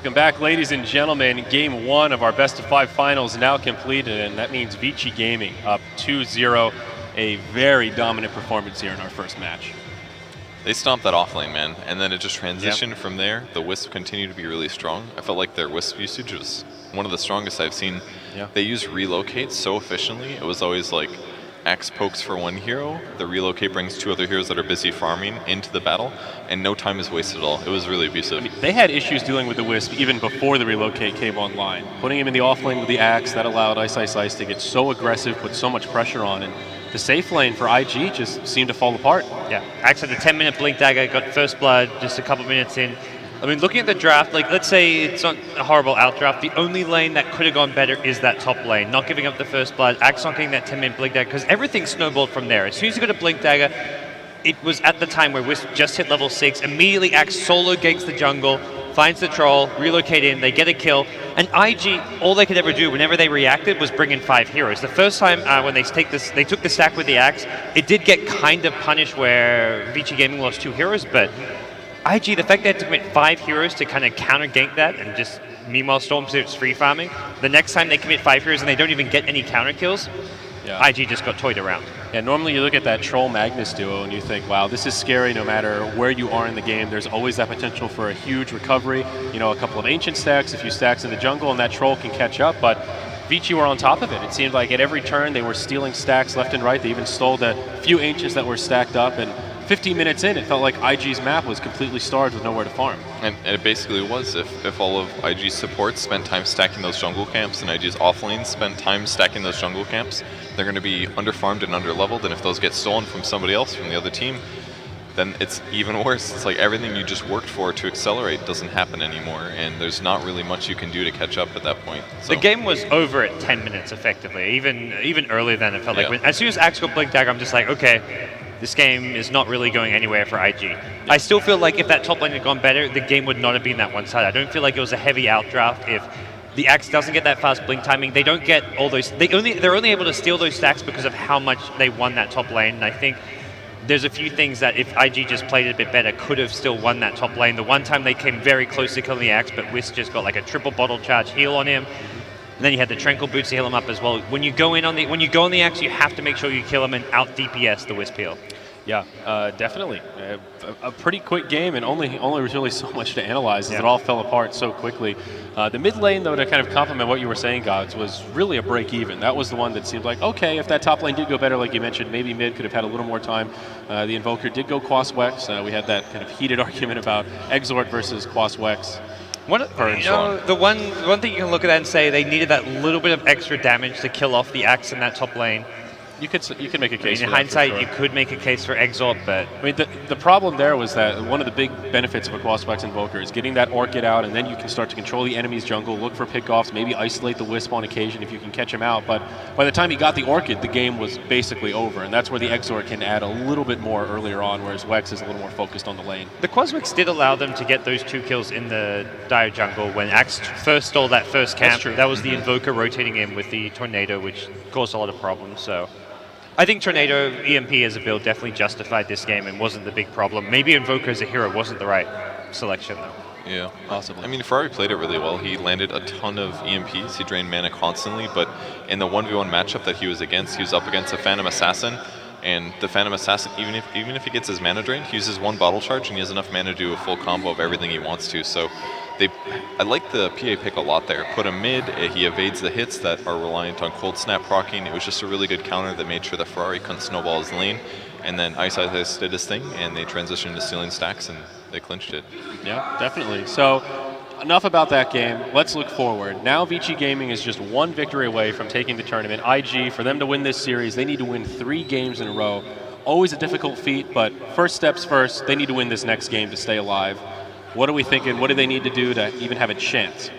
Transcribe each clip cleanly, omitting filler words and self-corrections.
Welcome back, ladies and gentlemen. Game 1 of our best-of-5 finals now completed, and that means Vici Gaming up 2-0. A very dominant performance here in our first match. They stomped that off lane, man, and then it just transitioned from there. The Wisp continued to be really strong. I felt like their Wisp usage was one of the strongest I've seen. They use relocate so efficiently. It was always like Axe pokes for one hero, the relocate brings two other heroes that are busy farming into the battle, and no time is wasted at all. It was really abusive. I mean, they had issues dealing with the Wisp even before the relocate came online. Putting him in the offlane with the Axe, that allowed Ice to get so aggressive, put so much pressure on, and the safe lane for IG just seemed to fall apart. Yeah, Axe had a 10-minute Blink Dagger, got first blood just a couple minutes in. I mean, looking at the draft, like, let's say it's not a horrible outdraft, the only lane that could have gone better is that top lane. Not giving up the first blood, Axe not getting that 10-minute Blink Dagger, because everything snowballed from there. As soon as he got a Blink Dagger, it was at the time where Wisp just hit level 6, immediately Axe solo ganks the jungle, finds the troll, relocate in, they get a kill, and IG, all they could ever do whenever they reacted was bring in 5 heroes. The first time when they took the stack with the Axe, it did get kind of punished where Vici Gaming lost 2 heroes, but IG, the fact they had to commit 5 heroes to kind of counter gank that and just meanwhile Stormspirit's free farming, the next time they commit 5 heroes and they don't even get any counter kills, IG just got toyed around. Yeah, normally you look at that Troll-Magnus duo and you think, wow, this is scary no matter where you are in the game. There's always that potential for a huge recovery. You know, a couple of Ancient stacks, a few stacks in the jungle, and that Troll can catch up, but Vici were on top of it. It seemed like at every turn they were stealing stacks left and right. They even stole the few Ancients that were stacked up, and 15 minutes in, it felt like IG's map was completely starved with nowhere to farm. And it basically was. If all of IG's supports spent time stacking those jungle camps and IG's offlanes spent time stacking those jungle camps, they're going to be underfarmed and underleveled, and if those get stolen from somebody else, from the other team, then it's even worse. It's like everything you just worked for to accelerate doesn't happen anymore, and there's not really much you can do to catch up at that point. So. The game was over at 10 minutes, effectively. Even earlier than it felt like. As soon as Axe got Blink Dagger, I'm just like, okay, this game is not really going anywhere for IG. I still feel like if that top lane had gone better, the game would not have been that one-sided. I don't feel like it was a heavy outdraft. If the Axe doesn't get that fast blink timing, they don't get all those. They're only able to steal those stacks because of how much they won that top lane. And I think there's a few things that if IG just played it a bit better, could have still won that top lane. The one time they came very close to killing the Axe, but Wisp just got like a triple bottle charge heal on him. And then you had the Tranquil Boots to heal him up as well. When you go on the Axe, you have to make sure you kill him and out DPS the Wisp heal. Yeah, definitely. A pretty quick game, and only really so much to analyze as it all fell apart so quickly. The mid lane, though, to kind of complement what you were saying, Gods, was really a break even. That was the one that seemed like, okay, if that top lane did go better, like you mentioned, maybe mid could have had a little more time. The Invoker did go Quas Wex. We had that kind of heated argument about Exort versus Quas Wex. The one thing you can look at that and say they needed that little bit of extra damage to kill off the Axe in that top lane. You could make a case. In hindsight, you could make a case for Exalt, but I mean, the problem there was that one of the big benefits of a Quas Wex Invoker is getting that Orchid out, and then you can start to control the enemy's jungle, look for pickoffs, maybe isolate the Wisp on occasion if you can catch him out. But by the time he got the Orchid, the game was basically over, and that's where the Exort can add a little bit more earlier on, whereas Wex is a little more focused on the lane. The Quas Wex did allow them to get those 2 kills in the Dire jungle when Axe first stole that first camp. That was the Invoker rotating in with the Tornado, which caused a lot of problems. So I think Tornado EMP as a build definitely justified this game and wasn't the big problem. Maybe Invoker as a hero wasn't the right selection, though. Yeah, possibly. I mean, Ferrari played it really well. He landed a ton of EMPs. He drained mana constantly, but in the 1v1 matchup that he was up against a Phantom Assassin, and the Phantom Assassin, even if he gets his mana drained, he uses 1 bottle charge, and he has enough mana to do a full combo of everything he wants to. So I like the PA pick a lot there. Put him mid, he evades the hits that are reliant on Cold Snap proccing. It was just a really good counter that made sure that Ferrari couldn't snowball his lane. And then Ice did his thing, and they transitioned to stealing stacks, and they clinched it. Yeah, definitely. So enough about that game. Let's look forward. Now Vici Gaming is just 1 victory away from taking the tournament. IG, for them to win this series, they need to win 3 games in a row. Always a difficult feat, but first steps first. They need to win this next game to stay alive. What are we thinking? What do they need to do to even have a chance?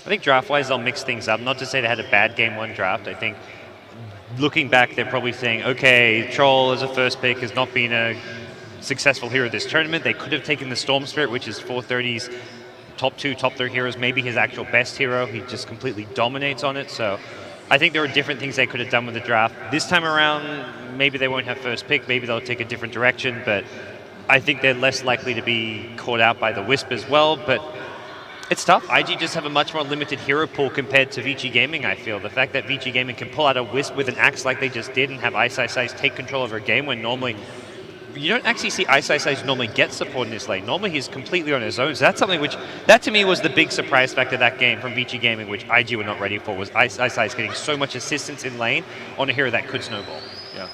I think draft-wise, they'll mix things up. Not to say they had a bad Game 1 draft. I think looking back, they're probably saying, okay, Troll as a first pick has not been a successful hero this tournament. They could have taken the Storm Spirit, which is 430's top 2, top 3 heroes, maybe his actual best hero. He just completely dominates on it. So I think there are different things they could have done with the draft. This time around, maybe they won't have first pick. Maybe they'll take a different direction, but I think they're less likely to be caught out by the Wisp as well, but it's tough. IG just have a much more limited hero pool compared to Vici Gaming, I feel. The fact that Vici Gaming can pull out a Wisp with an Axe like they just did and have XII take control over a game when normally you don't actually see XII normally get support in this lane. Normally he's completely on his own. So that's something which, that to me was the big surprise factor of that game from Vici Gaming, which IG were not ready for, was XII getting so much assistance in lane on a hero that could snowball. Yeah.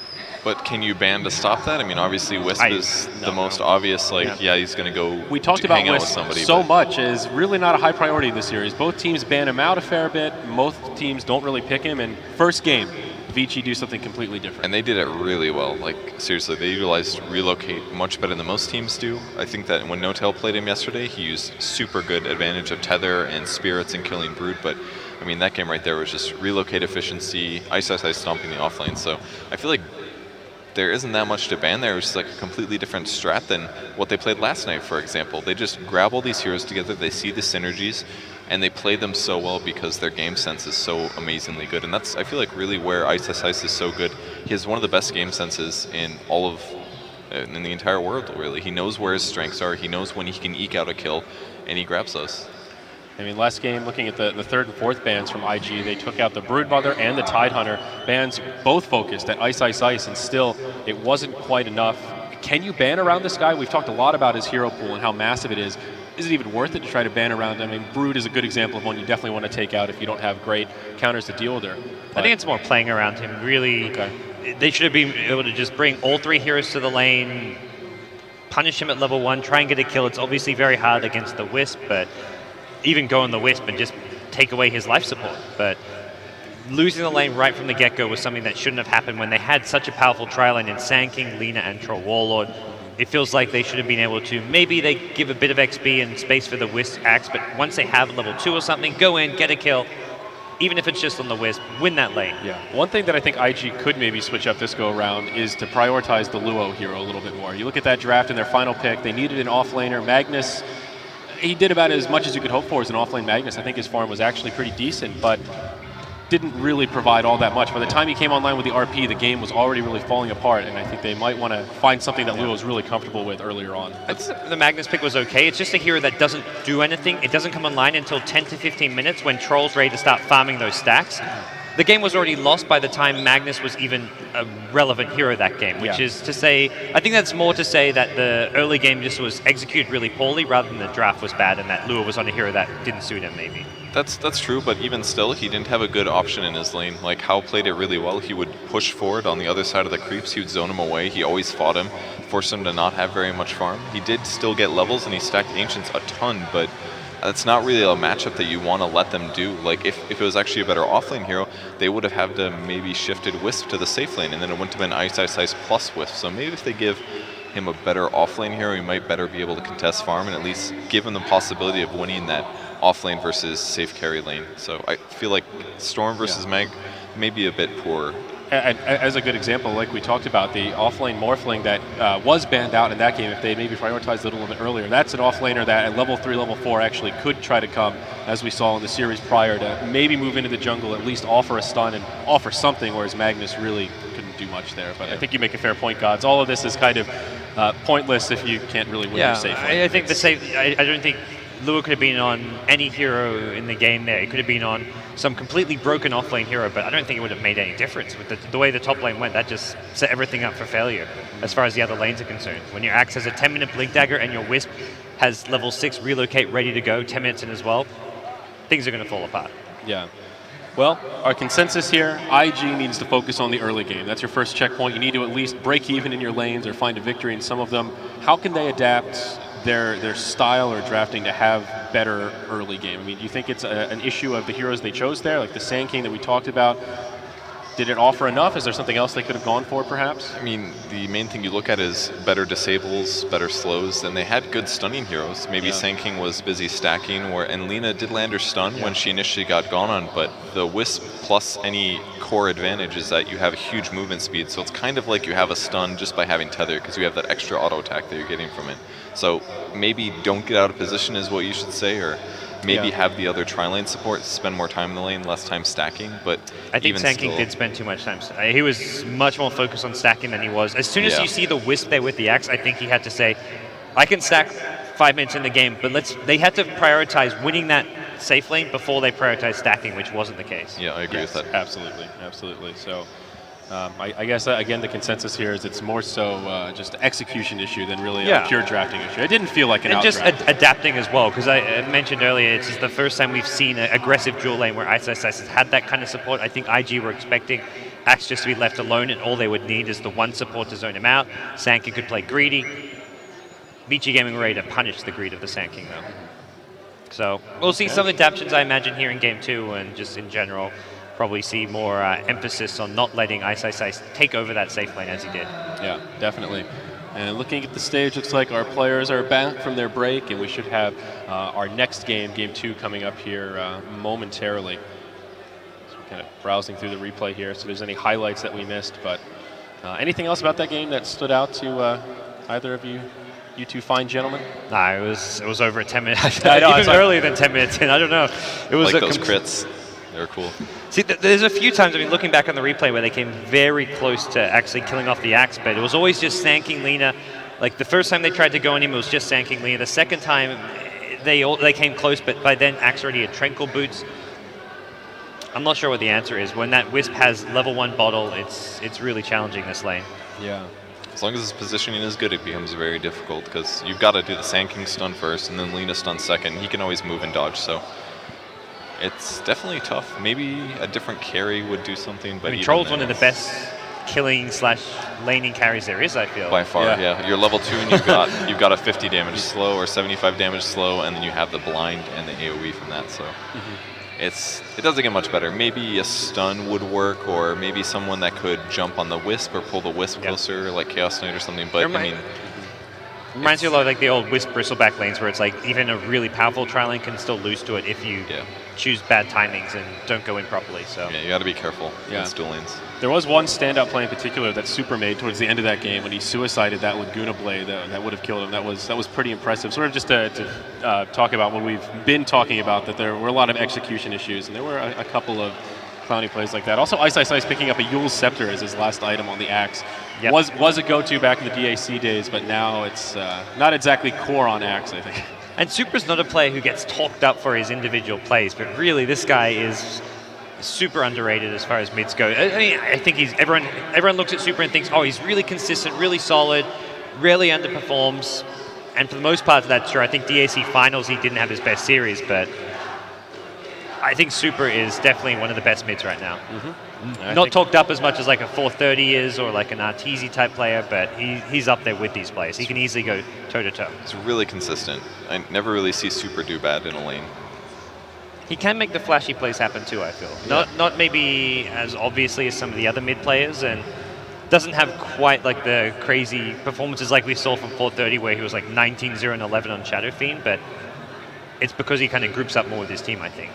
But can you ban to stop that? I mean, obviously Wisp is the most obvious, like, yeah, he's going to go We talked about hang out with Wisp somebody. so much, is really not a high priority in this series. Both teams ban him out a fair bit. Most teams don't really pick him. And first game, Vici do something completely different. And they did it really well. Like, seriously, they utilized relocate much better than most teams do. I think that when No-Tail played him yesterday, he used super good advantage of tether and spirits and killing Brood. But, I mean, that game right there was just relocate efficiency, XII stomping the offlane. So I feel like there isn't that much to ban there. It was just like a completely different strat than what they played last night, for example. They just grab all these heroes together, they see the synergies, and they play them so well because their game sense is so amazingly good. And that's, I feel like, really where XII is so good. He has one of the best game senses in all of, in the entire world, really. He knows where his strengths are, he knows when he can eke out a kill, and he grabs those. I mean, last game, looking at the third and fourth bans from IG, they took out the Broodmother and the Tidehunter. Bans both focused at Ice, and still, it wasn't quite enough. Can you ban around this guy? We've talked a lot about his hero pool and how massive it is. Is it even worth it to try to ban around him? I mean, Brood is a good example of one you definitely want to take out if you don't have great counters to deal with her. I think it's more playing around him, really. Okay. They should have been able to just bring all three heroes to the lane, punish him at level 1, try and get a kill. It's obviously very hard against the Wisp, but even go on the Wisp and just take away his life support. But losing the lane right from the get-go was something that shouldn't have happened when they had such a powerful trial lane in Sand King, Lina, and Troll Warlord. It feels like they should have been able to, maybe they give a bit of XP and space for the Wisp Axe, but once they have level 2 or something, go in, get a kill, even if it's just on the Wisp, win that lane. Yeah. One thing that I think IG could maybe switch up this go-around is to prioritize the Luo hero a little bit more. You look at that draft in their final pick, they needed an off-laner. Magnus, he did about as much as you could hope for as an offlane Magnus. I think his farm was actually pretty decent, but didn't really provide all that much. By the time he came online with the RP, the game was already really falling apart, and I think they might want to find something that Luo is really comfortable with earlier on. I think the Magnus pick was okay. It's just a hero that doesn't do anything. It doesn't come online until 10 to 15 minutes when Troll's ready to start farming those stacks. The game was already lost by the time Magnus was even a relevant hero that game, which is to say, I think that's more to say that the early game just was executed really poorly rather than the draft was bad and that Lua was on a hero that didn't suit him, maybe. That's true, but even still, he didn't have a good option in his lane. Like, Hao played it really well. He would push forward on the other side of the creeps. He would zone him away. He always fought him, forced him to not have very much farm. He did still get levels, and he stacked Ancients a ton, but that's not really a matchup that you want to let them do. Like, if it was actually a better offlane hero, they would have had to maybe shifted Wisp to the safe lane, and then it wouldn't have been Ice plus Wisp. So maybe if they give him a better offlane hero, he might better be able to contest farm and at least give him the possibility of winning that offlane versus safe carry lane. So I feel like Storm versus Mag may be a bit poor. As a good example, like we talked about, the offlane Morphling that was banned out in that game, if they maybe prioritized it a little bit earlier, that's an offlaner that at level 3, level 4 actually could try to come, as we saw in the series prior, to maybe move into the jungle, at least offer a stun and offer something, whereas Magnus really couldn't do much there. But I think you make a fair point, Gods. All of this is kind of pointless if you can't really win your safe lane. I think the safe, I don't think Lua could have been on any hero in the game there. It could have been on some completely broken offlane hero, but I don't think it would have made any difference. With the way the top lane went, that just set everything up for failure as far as the other lanes are concerned. When your Axe has a 10-minute Blink Dagger and your Wisp has level 6 relocate ready to go, 10 minutes in as well, things are going to fall apart. Yeah. Well, our consensus here, IG needs to focus on the early game. That's your first checkpoint. You need to at least break even in your lanes or find a victory in some of them. How can they adapt their style or drafting to have better early game? I mean, do you think it's an issue of the heroes they chose there, like the Sand King that we talked about? Did it offer enough? Is there something else they could have gone for, perhaps? I mean, the main thing you look at is better disables, better slows, and they had good stunning heroes. Maybe Sand King was busy stacking, and Lina did land her stun when she initially got gone on, but the Wisp plus any core advantage is that you have a huge movement speed, so it's kind of like you have a stun just by having tether, because you have that extra auto attack that you're getting from it. So maybe don't get out of position is what you should say, or Maybe have the other tri-lane support, spend more time in the lane, less time stacking, but I think even Sand King still, did spend too much time. He was much more focused on stacking than he was. As soon as you see the Wisp there with the axe, I think he had to say, I can stack 5 minutes in the game, but they had to prioritize winning that safe lane before they prioritize stacking, which wasn't the case. Yeah, I agree with that. Absolutely, absolutely. So I guess, again, the consensus here is it's more so just an execution issue than really a pure drafting issue. It didn't feel like an just outdraft. adapting as well, because I mentioned earlier, it's just the first time we've seen an aggressive dual lane where XII has had that kind of support. I think IG were expecting Axe just to be left alone, and all they would need is the one support to zone him out. Sand King could play greedy. VG Gaming were ready to punish the greed of the Sand King, though. So we'll see some adaptations, I imagine, here in Game 2, and just in general, probably see more emphasis on not letting XII take over that safe lane as he did. Yeah, definitely. And looking at the stage, looks like our players are back from their break, and we should have our next game, Game 2, coming up here momentarily. So we're kind of browsing through the replay here, so if there's any highlights that we missed. But anything else about that game that stood out to either of you? You two fine gentlemen? Nah, it was over at 10 minutes. I know, even earlier than 10 minutes in. I don't know. It was like those crits. They were cool. See, there's a few times, I mean, looking back on the replay where they came very close to actually killing off the axe, but it was always just Sand King Lina. Like the first time they tried to go on him, it was just Sand King Lina. The second time, they came close, but by then Axe already had Tranquil Boots. I'm not sure what the answer is. When that Wisp has level 1 bottle, it's really challenging this lane. Yeah. As long as his positioning is good, it becomes very difficult because you've got to do the Sand King stun first and then Lina stun second. He can always move and dodge, so it's definitely tough. Maybe a different carry would do something, but I mean, Troll's one of the best killing / laning carries there is, I feel. By far, yeah. You're level 2 and you've got a 50 damage slow or 75 damage slow, and then you have the blind and the AoE from that, so it doesn't get much better. Maybe a stun would work, or maybe someone that could jump on the Wisp or pull the Wisp closer, like Chaos Knight or something, but I mean... Reminds you a lot of like the old Wisp bristleback lanes where it's like even a really powerful tri-lane can still lose to it if you choose bad timings and don't go in properly. So yeah, you got to be careful against dual lanes. There was one standout play in particular that Super made towards the end of that game when he suicided that Laguna Blade that would have killed him. That was pretty impressive. Sort of just to talk about what we've been talking about, that there were a lot of execution issues, and there were a couple of clowny plays like that. Also, XII picking up a Yule's Scepter as his last item on the axe. Yep. Was a go-to back in the DAC days, but now it's not exactly core on axe, I think. And Supra's not a player who gets talked up for his individual plays, but really this guy is super underrated as far as mids go. I mean, I think everyone looks at Supra and thinks, oh, he's really consistent, really solid, rarely underperforms, and for the most part that's true. I think DAC finals he didn't have his best series, but I think Super is definitely one of the best mids right now. Not talked up as much as like a 430 is, or like an Arteezy type player, but he's up there with these players. He can easily go toe-to-toe. It's really consistent. I never really see Super do bad in a lane. He can make the flashy plays happen too, I feel. Not maybe as obviously as some of the other mid players, and doesn't have quite like the crazy performances like we saw from 430 where he was like 19-0 and 11 on Shadow Fiend, but it's because he kind of groups up more with his team, I think.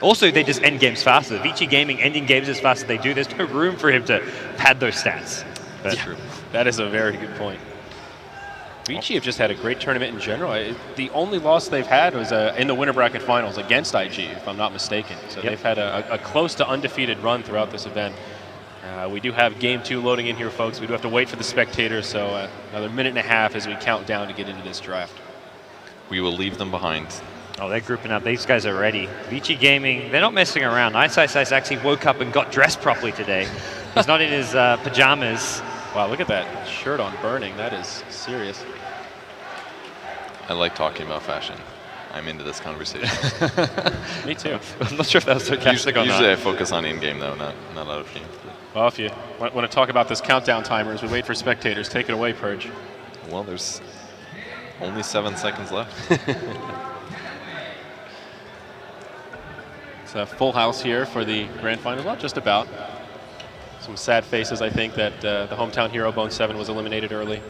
Also, they just end games faster. VG Gaming ending games as fast as they do, there's no room for him to pad those stats. That's true. That is a very good point. VG have just had a great tournament in general. The only loss they've had was in the winter bracket finals against IG, if I'm not mistaken. So they've had a close to undefeated run throughout this event. We do have Game 2 loading in here, folks. We do have to wait for the spectators, so another minute and a half as we count down to get into this draft. We will leave them behind. Oh, they're grouping up. These guys are ready. VG Gaming, they're not messing around. XII actually woke up and got dressed properly today. He's not in his pajamas. Wow, look at that shirt on burning. That is serious. I like talking about fashion. I'm into this conversation. Me too. I'm not sure if that was sarcastic or not. Usually I focus on in-game, though, not out of game. Well, if you want to talk about this countdown timer as we wait for spectators, take it away, Purge. Well, there's only 7 seconds left. It's a full house here for the grand final. Well, just about. Some sad faces, I think, that the hometown hero, Bone 7, was eliminated early.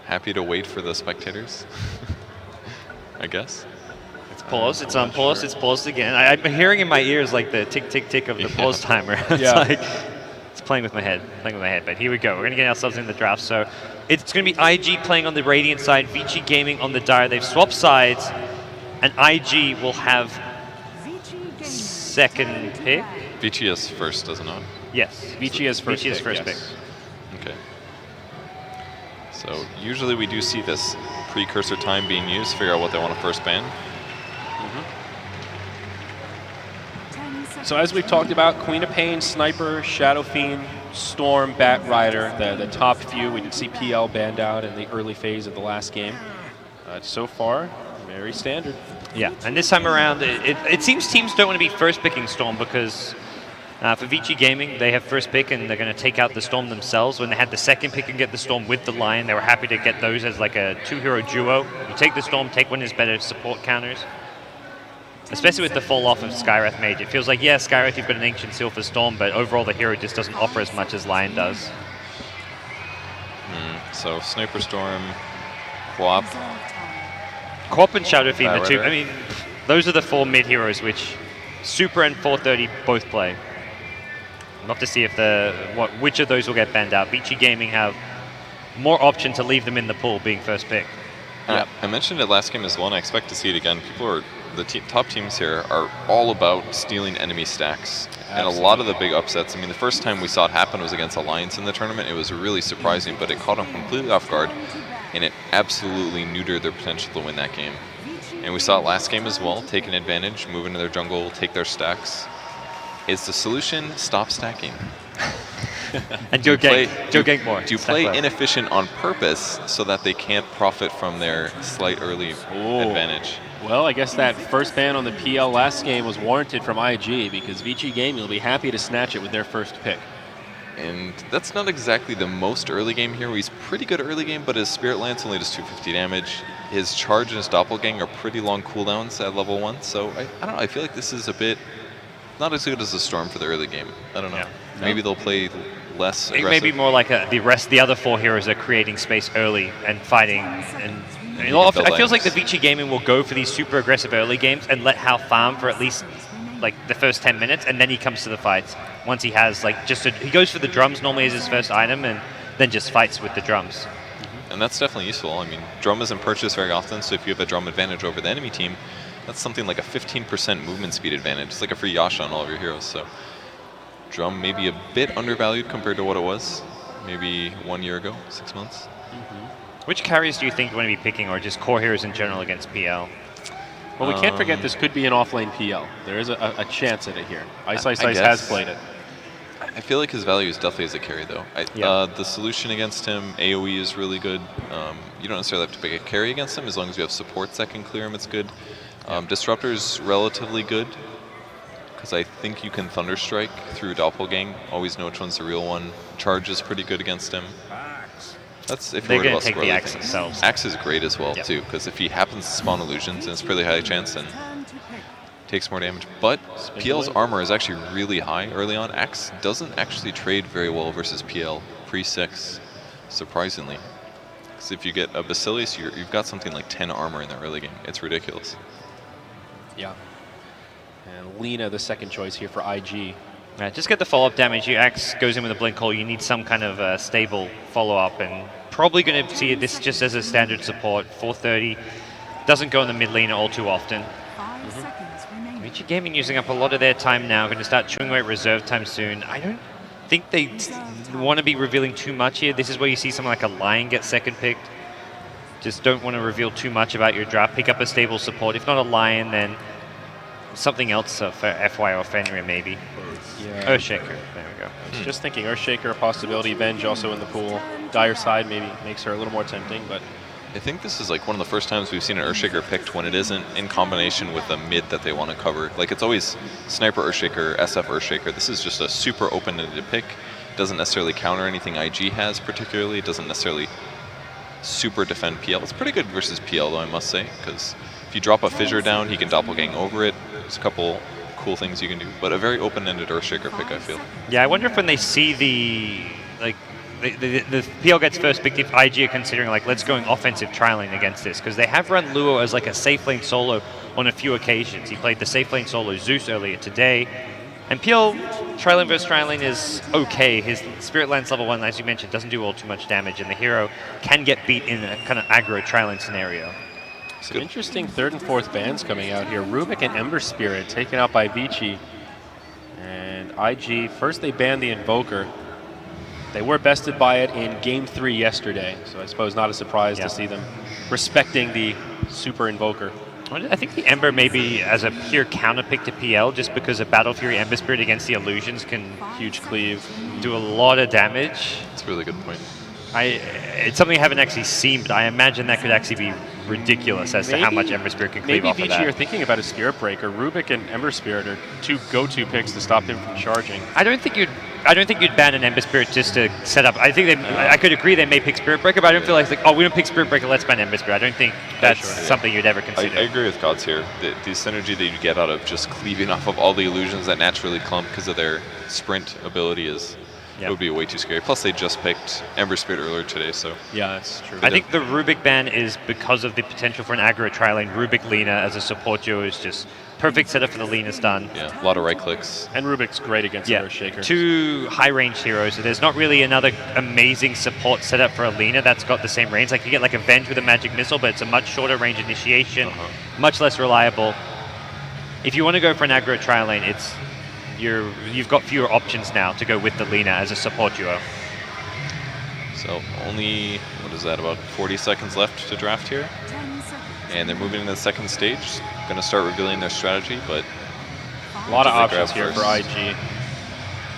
Happy to wait for the spectators, I guess. It's paused, it's unpaused, it's paused again. I'm hearing in my ears like the tick, tick, tick of the pause timer. It's playing with my head, but here we go. We're going to get ourselves in the draft. So it's going to be IG playing on the Radiant side, Vici Gaming on the Dire. They've swapped sides, and IG will have second pick. Vici is first, doesn't it? Yes. Vici is first Vici is pick, first yes. pick. Okay. So usually we do see this precursor time being used to figure out what they want to first ban. So as we've talked about, Queen of Pain, Sniper, Shadow Fiend, Storm, Bat Rider, the top few. We did see PL banned out in the early phase of the last game. So far, very standard. Yeah, and this time around, it seems teams don't want to be first picking Storm because for Vici Gaming, they have first pick and they're going to take out the Storm themselves. When they had the second pick and get the Storm with the Lion, they were happy to get those as like a 2-hero duo. You take the Storm, take one of his better support counters. Especially with the fall off of Skywrath Mage. It feels like, yeah, Skywrath, you've got an Ancient Seal for Storm, but overall the hero just doesn't offer as much as Lion does. So Sniper Storm, Quap. Quap and Shadow Fiend, the two. Rider. I mean, those are the 4 mid heroes which Super and 430 both play. I'd love to see if which of those will get banned out. Vici Gaming have more option to leave them in the pool being first pick. I mentioned it last game as well, and I expect to see it again. The top teams here are all about stealing enemy stacks. And a lot of the big upsets, I mean, the first time we saw it happen was against Alliance in the tournament. It was really surprising, but it caught them completely off guard, and it absolutely neutered their potential to win that game. And we saw it last game as well, taking advantage, move into their jungle, take their stacks. Is the solution stop stacking? And go gank more. Do you play inefficient on purpose so that they can't profit from their slight early advantage? Well, I guess that first ban on the PL last game was warranted from IG because Vici Gaming will be happy to snatch it with their first pick. And that's not exactly the most early game here. He's pretty good early game, but his Spirit Lance only does 250 damage. His Charge and his Doppelgang are pretty long cooldowns at level 1, so I don't know, I feel like this is a bit not as good as the Storm for the early game. I don't know. Yeah. Maybe they'll play less aggressive. Maybe more like the other 4 heroes are creating space early and fighting. And I feel like the Vici Gaming will go for these super aggressive early games and let Hao farm for at least like the first 10 minutes, and then he comes to the fights. Once he has like he goes for the drums normally as his first item, and then just fights with the drums. And that's definitely useful. I mean, drum isn't purchased very often, so if you have a drum advantage over the enemy team, that's something like a 15% movement speed advantage. It's like a free Yasha on all of your heroes. So drum may be a bit undervalued compared to what it was maybe 1 year ago, 6 months. Which carries do you think you want to be picking, or just core heroes in general against PL? Well, we can't forget this could be an off-lane PL. There is a chance at it here. Ice has played it. I feel like his value is definitely as a carry, though. The solution against him, AoE, is really good. You don't necessarily have to pick a carry against him. As long as you have supports that can clear him, it's good. Disruptor's relatively good, because I think you can Thunderstrike through Doppelgang. Always know which one's the real one. Charge is pretty good against him. That's if you're worried about take the Axe themselves. Axe is great as well, too, because if he happens to spawn illusions, and it's a pretty high chance, then takes more damage. But PL's armor is actually really high early on. Axe doesn't actually trade very well versus PL pre-6, surprisingly. Because if you get a Basilius, you've got something like 10 armor in the early game. It's ridiculous. Yeah. And Lina, the second choice here for IG. Just get the follow-up damage. Your Axe goes in with a Blink Hole. You need some kind of stable follow-up, and probably going to see this just as a standard support. 430 doesn't go in the mid lane all too often. Vici Gaming using up a lot of their time now. Going to start chewing away reserve time soon. I don't think they want to be revealing too much here. This is where you see something like a Lion get second picked. Just don't want to reveal too much about your draft. Pick up a stable support. If not a Lion, then something else for FY or Fenrir maybe. Yeah. Earthshaker. There we go. Just thinking Earthshaker, a possibility. Venge also in the pool. Dire side maybe makes her a little more tempting, but I think this is like one of the first times we've seen an Earthshaker picked when it isn't in combination with a mid that they want to cover. Like, it's always Sniper Earthshaker, SF Earthshaker. This is just a super open-ended pick. Doesn't necessarily counter anything IG has particularly. It doesn't necessarily super defend PL. It's pretty good versus PL, though, I must say, because if you drop a Fissure down, he can Doppelgang over it. There's a couple cool things you can do, but a very open-ended Earthshaker pick, I feel. Yeah, I wonder if when they see the PL gets first picked, if IG are considering, like, let's go offensive trialing against this, because they have run Luo as like a safe lane solo on a few occasions. He played the safe lane solo Zeus earlier today. And PL, Trilane versus Trilane is okay. His Spirit Lance level 1, as you mentioned, doesn't do all too much damage, and the hero can get beat in a kind of aggro Trilane scenario. Some interesting third and fourth bans coming out here. Rubik and Ember Spirit taken out by Vici. And IG, first they banned the Invoker. They were bested by it in Game 3 yesterday, so I suppose not a surprise to see them respecting the Super Invoker. I think the Ember maybe as a pure counter pick to PL, just because a Battle Fury Ember Spirit against the illusions can Huge cleave. do a lot of damage. That's a really good point. It's something I haven't actually seen, but I imagine that could actually be ridiculous as to how much Ember Spirit can cleave off of Maybe that. Vici are thinking about a Spirit Breaker. Rubik and Ember Spirit are two go-to picks to stop him from charging. I don't think you'd ban an Ember Spirit just to set up. I think I could agree they may pick Spirit Breaker, but I don't feel like oh, we don't pick Spirit Breaker, let's ban Ember Spirit. I don't think that's something you'd ever consider. I agree with Gods here. The synergy that you get out of just cleaving off of all the illusions that naturally clump because of their sprint ability it would be way too scary. Plus, they just picked Ember Spirit earlier today, so... Yeah, that's true. I think the Rubik ban is because of the potential for an aggro Trilane. Rubik Lina as a support duo is just perfect setup for the Lina stun. Yeah, a lot of right clicks. And Rubik's great against Earth Shaker. Two high-range heroes. So there's not really another amazing support setup for a Lina that's got the same range. Like you get like Avenge with a magic missile, but it's a much shorter range initiation, much less reliable. If you want to go for an aggro Trilane, you've got fewer options now to go with the Lina as a support duo. So only, what is that, about 40 seconds left to draft here? And they're moving into the second stage. Going to start revealing their strategy, but... A lot of options here for IG.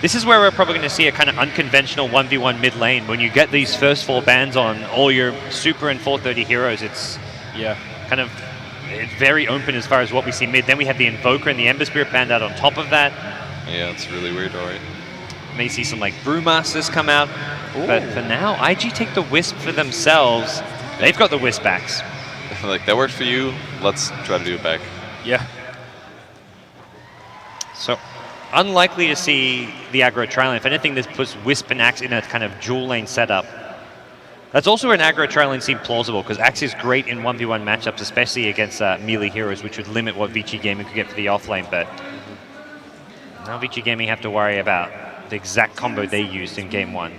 This is where we're probably going to see a kind of unconventional 1v1 mid lane. When you get these first 4 bans on all your Super and 430 heroes, it's kind of very open as far as what we see mid. Then we have the Invoker and the Ember Spirit banned out on top of that. Yeah, it's really weird, alright. May see some like Brewmasters come out. Ooh. But for now, IG take the Wisp for themselves. They've got the Wisp backs. Like, that worked for you, let's try to do it back. Yeah. So, unlikely to see the aggro Trilane. If anything, this puts Wisp and Axe in a kind of dual lane setup. That's also where an aggro Trilane seemed plausible, because Axe is great in 1v1 matchups, especially against melee heroes, which would limit what Vici Gaming could get for the offlane. But now Vici Gaming have to worry about the exact combo they used in Game 1.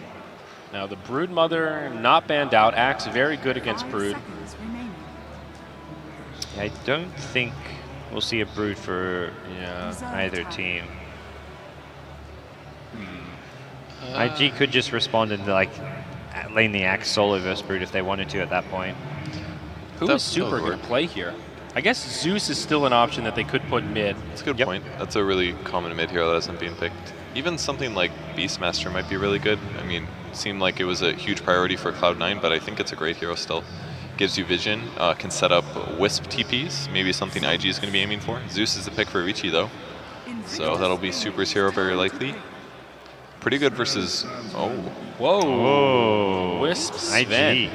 Now the Brood Mother not banned out. Axe very good against Brood. I don't think we'll see a Brood for either team. IG could just respond and like lane the Axe solo versus Brood if they wanted to at that point. Who is super good play here? I guess Zeus is still an option that they could put mid. That's a good point. That's a really common mid hero that hasn't been picked. Even something like Beastmaster might be really good. I mean, it seemed like it was a huge priority for Cloud9, but I think it's a great hero still. Gives you vision, can set up Wisp TPs, maybe something IG is going to be aiming for. Zeus is the pick for Vici though, so that'll be Super's hero very likely. Pretty good versus, Whoa. Wisp IG.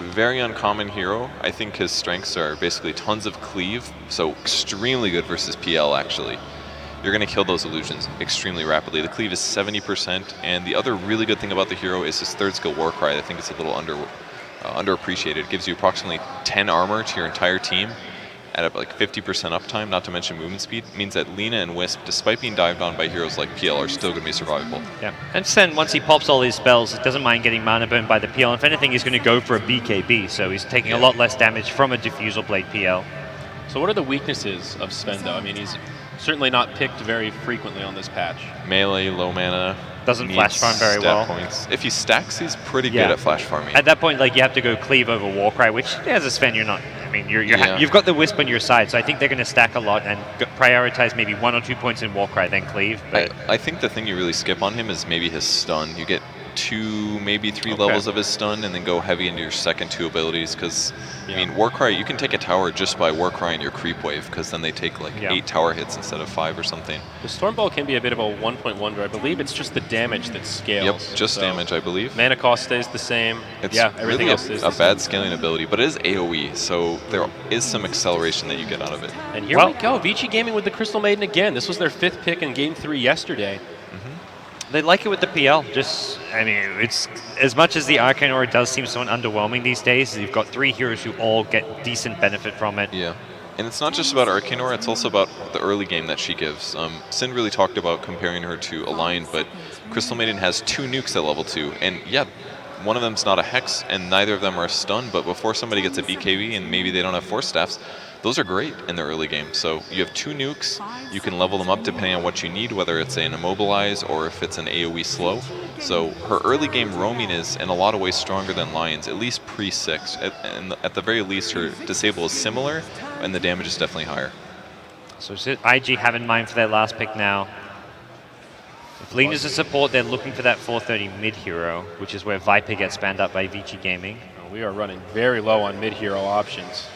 Very uncommon hero. I think his strengths are basically tons of cleave, so extremely good versus PL actually. You're going to kill those illusions extremely rapidly. The cleave is 70%, and the other really good thing about the hero is his third skill, Warcry. I think it's a little underappreciated. It gives you approximately 10 armor to your entire team at like 50% uptime, not to mention movement speed. It means that Lina and Wisp, despite being dived on by heroes like PL, are still going to be survivable. Yeah, and Sen, once he pops all his spells, doesn't mind getting mana burned by the PL. If anything, he's going to go for a BKB, so he's taking a lot less damage from a Diffusal Blade PL. So what are the weaknesses of Sven, though? I mean, he's certainly not picked very frequently on this patch. Melee, low mana. Doesn't flash farm very well. Points. If he stacks, he's pretty good at flash farming. At that point, like, you have to go cleave over Warcry, which as a Sven, you're not. I mean, you've got the Wisp on your side, so I think they're going to stack a lot and prioritize maybe 1 or 2 points in Warcry, then cleave. But I think the thing you really skip on him is maybe his stun. You get 2, maybe 3 levels of his stun, and then go heavy into your second 2 abilities. Because I mean, Warcry, you can take a tower just by Warcry and your creep wave, because then they take like 8 tower hits instead of 5 or something. The Stormbolt can be a bit of a 1.1, but I believe it's just the damage that scales. Yep, just damage, I believe. Mana cost stays the same. It's everything really else is a bad scaling ability, but it is AoE, so there is some acceleration that you get out of it. And here we go, Vici Gaming with the Crystal Maiden again. This was their 5th pick in Game 3 yesterday. they like it with the PL. Just, I mean, it's as much as the Arcane Aura does seem so underwhelming these days, you've got 3 heroes who all get decent benefit from it. Yeah. And it's not just about Arcanor, it's also about the early game that she gives. Sin really talked about comparing her to a Lion, but Crystal Maiden has 2 nukes at level 2. And yeah, one of them's not a Hex, and neither of them are a stun, but before somebody gets a BKB and maybe they don't have Force Staffs, those are great in the early game. So you have 2 nukes, you can level them up depending on what you need, whether it's an Immobilize or if it's an AoE slow. So her early game roaming is in a lot of ways stronger than Lion's, at least pre-6. At the very least, her disable is similar, and the damage is definitely higher. So does IG have in mind for their last pick now? If Lena's a support, they're looking for that 430 mid hero, which is where Viper gets spanned up by Vici Gaming. We are running very low on mid hero options.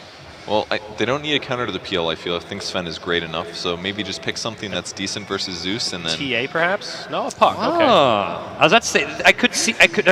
Well, they don't need a counter to the PL, I feel. I think Sven is great enough, so maybe just pick something that's decent versus Zeus and then... TA perhaps? No, a Puck, okay. I was about to say, I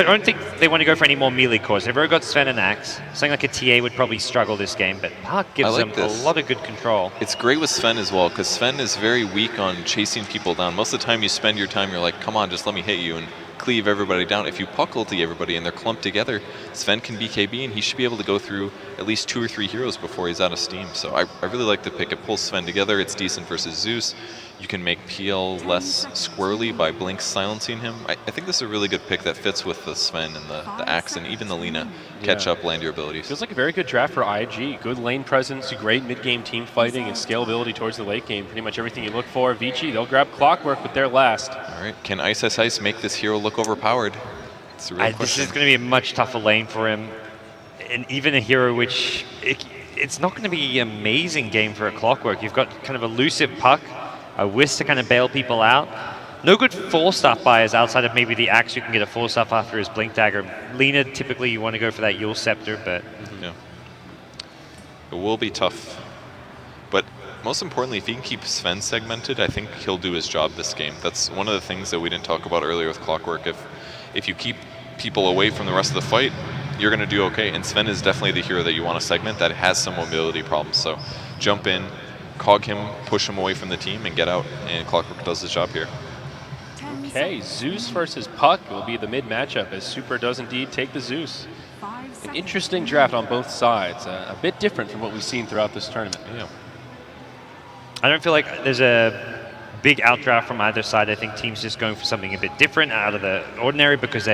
don't think they want to go for any more melee cores. They've already got Sven and Axe. Something like a TA would probably struggle this game, but Puck gives them a lot of good control. It's great with Sven as well, because Sven is very weak on chasing people down. Most of the time you spend your time, you're like, come on, just let me hit you, and cleave everybody down. If you Puck ulti everybody and they're clumped together, Sven can BKB and he should be able to go through at least 2 or 3 heroes before he's out of steam. So I really like the pick. It pulls Sven together. It's decent versus Zeus. You can make PL less squirrely by Blink silencing him. I think this is a really good pick that fits with the Sven and the Axe and even the Lina catch up land your abilities. Feels like a very good draft for IG. Good lane presence, great mid-game team fighting, and scalability towards the late game. Pretty much everything you look for. Vici, they'll grab Clockwork with their last. All right, can Ice make this hero look overpowered? It's a real question. This is going to be a much tougher lane for him. And even a hero which, it's not going to be an amazing game for a Clockwork. You've got kind of elusive Puck, a Wisp to kind of bail people out. No good 4-staff buyers outside of maybe the Axe who can get a 4-staff after his Blink Dagger. Lina, typically you want to go for that Yule Scepter, but... Yeah. It will be tough. But most importantly, if he can keep Sven segmented, I think he'll do his job this game. That's one of the things that we didn't talk about earlier with Clockwork. If you keep people away from the rest of the fight, you're going to do okay. And Sven is definitely the hero that you want to segment that has some mobility problems. So jump in, cog him, push him away from the team, and get out. And Clockwork does his job here. Okay, Zeus versus Puck will be the mid matchup as Super does indeed take the Zeus. An interesting draft on both sides, a bit different from what we've seen throughout this tournament. Yeah. I don't feel like there's a big outdraft from either side. I think teams just going for something a bit different out of the ordinary because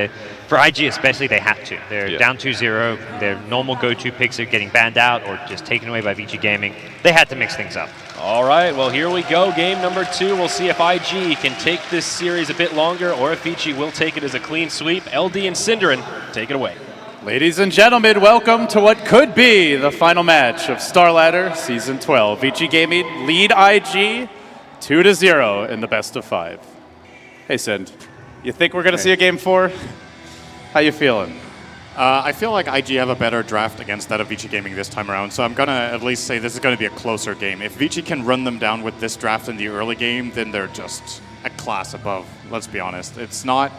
for IG especially, they had to. They're down 2-0. Their normal go-to picks are getting banned out or just taken away by Vici Gaming. They had to mix things up. All right, well, here we go. Game number 2. We'll see if IG can take this series a bit longer or if Vici will take it as a clean sweep. LD and syndereN, take it away. Ladies and gentlemen, welcome to what could be the final match of Starladder Season 12. Vici Gaming lead IG 2-0 in the best of 5. Hey, Sind, you think we're going to see a Game 4? How you feeling? I feel like IG have a better draft against that of Vici Gaming this time around, so I'm going to at least say this is going to be a closer game. If Vici can run them down with this draft in the early game, then they're just a class above, let's be honest. It's not...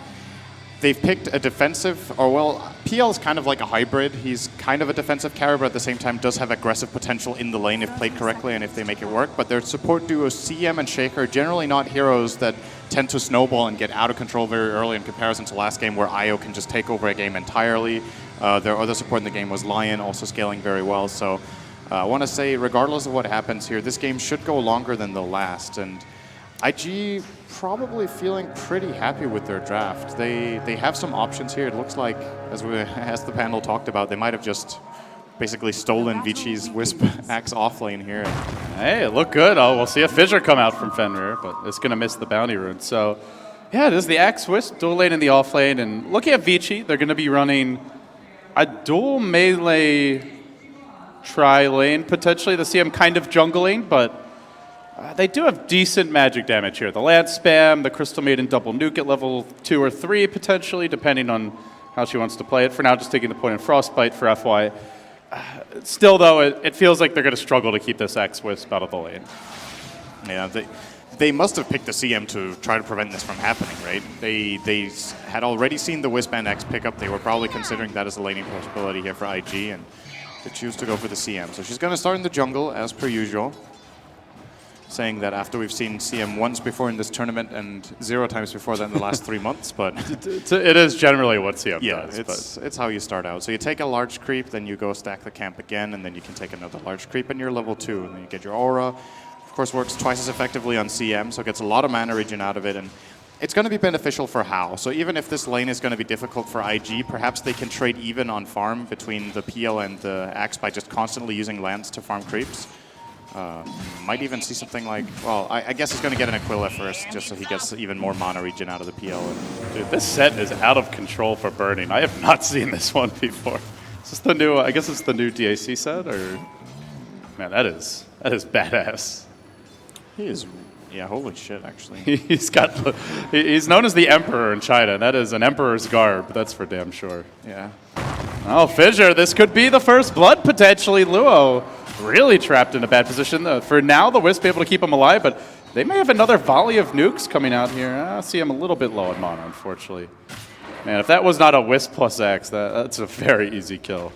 They've picked a defensive, or well, PL is kind of like a hybrid. He's kind of a defensive carry, but at the same time does have aggressive potential in the lane if played correctly and if they make it work. But their support duos, CM and Shaker, are generally not heroes that tend to snowball and get out of control very early in comparison to last game where IO can just take over a game entirely. Their other support in the game was Lion, also scaling very well. So I want to say, regardless of what happens here, this game should go longer than the last. And IG probably feeling pretty happy with their draft. They have some options here. It looks like, as the panel talked about, they might have just basically stolen Vici's Wisp Axe offlane here. Hey, it looked good. Oh, we'll see a Fissure come out from Fenrir, but it's going to miss the bounty rune. So, yeah, this is the Axe Wisp, dual lane in the offlane. And looking at Vici, they're going to be running a dual melee tri-lane, potentially. The CM kind of jungling, but they do have decent magic damage here. The Lance spam, the Crystal Maiden double nuke at level 2 or 3, potentially, depending on how she wants to play it. For now, just taking the point in Frostbite for FY. Still, though, it feels like they're going to struggle to keep this X-Wisp out of the lane. Yeah, they must have picked the CM to try to prevent this from happening, right? They had already seen the Wisp and X pickup. They were probably considering that as a laning possibility here for IG, and they choose to go for the CM. So she's going to start in the jungle, as per usual. saying that after we've seen CM once before in this tournament and 0 times before that in the last 3 months, but It is generally what CM yeah, does. it's how you start out. So you take a large creep, then you go stack the camp again, and then you can take another large creep, and you're level 2, and then you get your aura. Of course, works twice as effectively on CM, so it gets a lot of mana regen out of it, and it's going to be beneficial for Hao. So even if this lane is going to be difficult for IG, perhaps they can trade even on farm between the PL and the Axe by just constantly using lands to farm creeps. Might even see something like, well, I guess he's going to get an Aquila first, just so he gets even more mana regen out of the PL. Dude, this set is out of control for burning. I have not seen this one before. Is this the new, I guess it's the new DAC set, or? Man, that is badass. He is, yeah, holy shit, actually. He's known as the Emperor in China. That is an Emperor's garb, that's for damn sure. Yeah. Oh, Fissure, this could be the first blood potentially. Luo really trapped in a bad position. For now, the Wisp able to keep him alive, but they may have another volley of nukes coming out here. I see him a little bit low on mana, unfortunately. Man, if that was not a Wisp plus X, that's a very easy kill.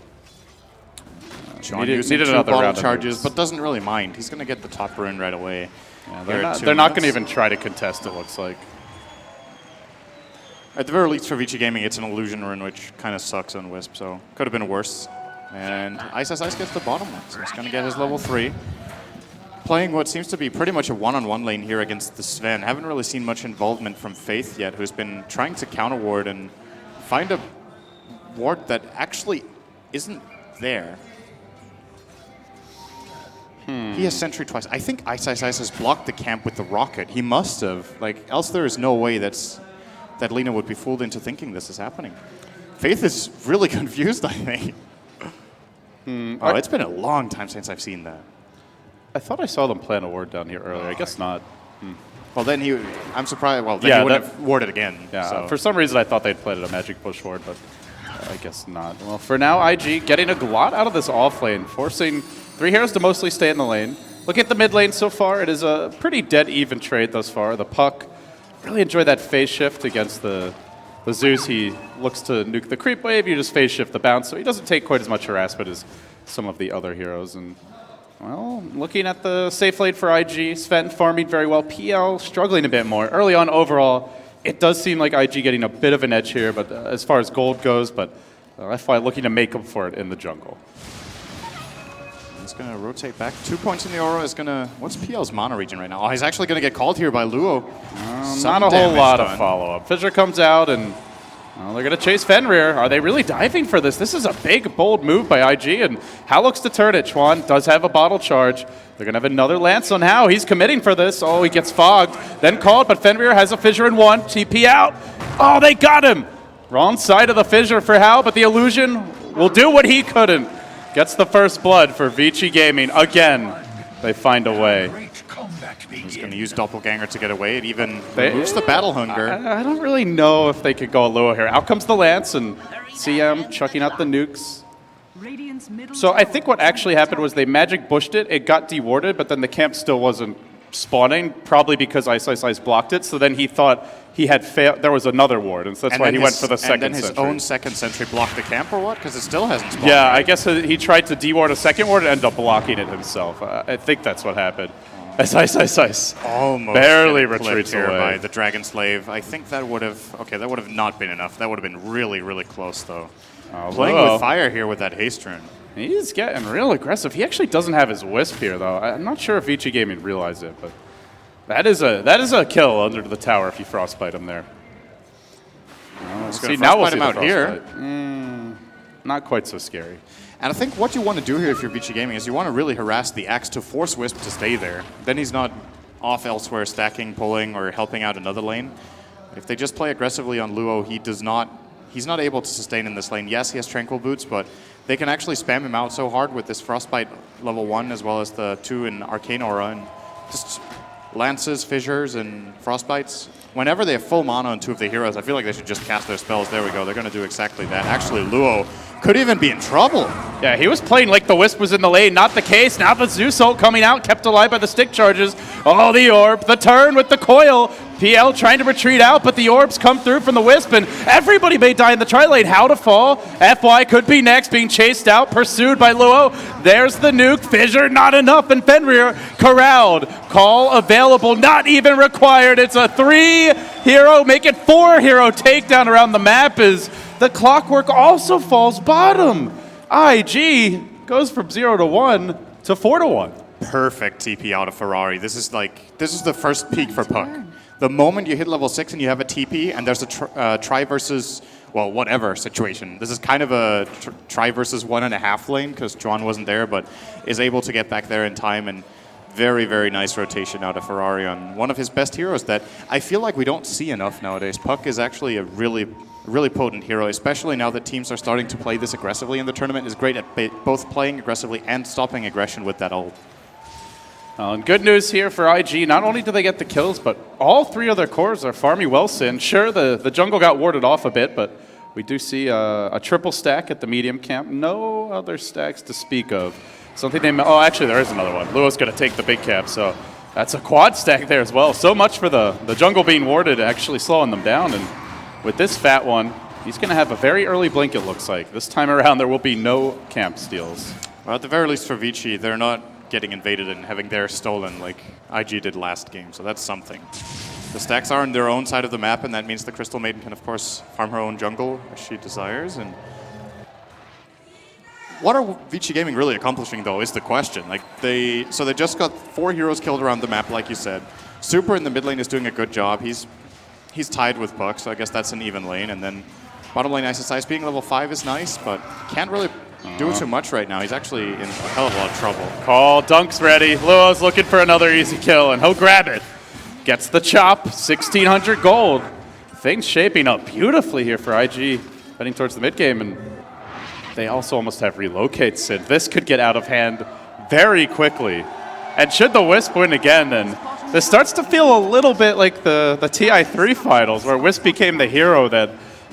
Sean using 2 bottle charges, but doesn't really mind. He's going to get the top rune right away. Yeah, they're not going to even try to contest, it looks like. At the very least for Vici Gaming, it's an illusion rune, which kind of sucks on Wisp, so could have been worse. And XII gets the bottom one, so he's going to get his level 3. Playing what seems to be pretty much a one-on-one lane here against the Sven. Haven't really seen much involvement from Faith yet, who's been trying to counter ward and find a ward that actually isn't there. He has sentry twice. I think XII has blocked the camp with the rocket. He must have. Like, else there is no way that Lina would be fooled into thinking this is happening. Faith is really confused, I think. Oh, it's been a long time since I've seen that. I thought I saw them plan a ward down here earlier. I guess not. Well, then I'm surprised. Well, then he wouldn't have warded again. Yeah, so. For some reason I thought they'd planted a magic bush ward, but I guess not. Well, for now, IG getting a lot out of this off lane, forcing 3 heroes to mostly stay in the lane. Look at the mid lane so far. It is a pretty dead even trade thus far. The Puck really enjoyed that phase shift against the Zeus. He looks to nuke the creep wave. You just phase shift the bounce, so he doesn't take quite as much harassment as some of the other heroes. And well, looking at the safe lane for IG, Sven farming very well. PL struggling a bit more. Early on, overall, it does seem like IG getting a bit of an edge here, but as far as gold goes, but FY looking to make up for it in the jungle. He's going to rotate back. 2 points in the aura is going to... What's PL's mana regen right now? Oh, he's actually going to get called here by Luo. Not a whole lot of follow-up. Fissure comes out and they're going to chase Fenrir. Are they really diving for this? This is a big, bold move by IG, and Hao looks to turn it. Chuan does have a bottle charge. They're going to have another lance on Hao. He's committing for this. Oh, he gets fogged. Then called, but Fenrir has a fissure in 1. TP out. Oh, they got him. Wrong side of the fissure for Hao, but the illusion will do what he couldn't. Gets the first blood for Vici Gaming. Again, they find a way. He's going to use Doppelganger to get away. It even removes the battle hunger. I don't really know if they could go low here. Out comes the Lance and CM chucking out the nukes. So I think what actually happened was they magic bushed it. It got dewarded, but then the camp still wasn't spawning, probably because Ice blocked it. So then he thought he had failed. There was another ward, and so that's why he went for the second sentry. And then his own second sentry blocked the camp or what? Because it still hasn't spawned. Yeah, right? I guess he tried to deward a second ward and ended up blocking it himself. I think that's what happened. Ice. Almost barely retreats here away by the Dragon Slave. I think that would have... Okay, that would have not been enough. That would have been really, really close, though. Playing with fire here with that haste rune. He's getting real aggressive. He actually doesn't have his Wisp here, though. I'm not sure if Vici Gaming realized it, but that is a kill under the tower if you frostbite him there. See, now we'll see him out here. Not quite so scary. And I think what you want to do here if you're Vici Gaming is you want to really harass the Axe to force Wisp to stay there. Then he's not off elsewhere stacking, pulling, or helping out another lane. If they just play aggressively on Luo, he's not able to sustain in this lane. Yes, he has Tranquil Boots, but they can actually spam him out so hard with this Frostbite level 1 as well as the 2 in Arcane Aura and just Lances, Fissures, and Frostbites. Whenever they have full mana on 2 of the heroes, I feel like they should just cast their spells. There we go. They're going to do exactly that. Actually, Luo could even be in trouble. Yeah, he was playing like the Wisp was in the lane. Not the case. Now the Zeus ult coming out, kept alive by the stick charges. Oh, the orb, the turn with the coil. PL trying to retreat out, but the orbs come through from the Wisp, and everybody may die in the tri-lane. How to fall? FY could be next, being chased out, pursued by Luo. There's the nuke. Fissure, not enough, and Fenrir corralled. Call available, not even required. It's a 3-hero, make it 4-hero takedown around the map as the Clockwork also falls bottom. IG goes from 0 to 1 to 4 to 1. Perfect TP out of Ferrari. This is the first peak for Puck. The moment you hit level 6 and you have a TP and there's a try versus, well, whatever situation. This is kind of a try versus 1.5 lane because John wasn't there, but is able to get back there in time, and very, very nice rotation out of Ferrari on one of his best heroes that I feel like we don't see enough nowadays. Puck is actually a really potent hero, especially now that teams are starting to play this aggressively in the tournament. Is great at both playing aggressively and stopping aggression with that ult. And good news here for IG. Not only do they get the kills, but all 3 of their cores are farming well, Sin. Sure, the jungle got warded off a bit, but we do see a triple stack at the medium camp. No other stacks to speak of. Something they... Oh, actually, there is another one. Luo's going to take the big cap, so that's a quad stack there as well. So much for the jungle being warded, actually slowing them down. And with this fat one, he's going to have a very early blink, it looks like. This time around, there will be no camp steals. Well, at the very least for Vici, they're not getting invaded and having theirs stolen like IG did last game, so that's something. The stacks are on their own side of the map, and that means the Crystal Maiden can, of course, farm her own jungle as she desires. And what are Vici Gaming really accomplishing, though, is the question. Like they just got 4 heroes killed around the map, like you said. Super in the mid lane is doing a good job. He's tied with Puck, so I guess that's an even lane. And then bottom lane SSI's being level 5 is nice, but can't really do too much right now. He's actually in a hell of a lot of trouble. Call, Dunk's ready. Luo's looking for another easy kill, and he'll grab it. Gets the chop, 1,600 gold. Things shaping up beautifully here for IG, heading towards the mid game, and they also almost have relocates. Sid. This could get out of hand very quickly. And should the Wisp win again, then this starts to feel a little bit like the TI3 finals, where Wisp became the hero that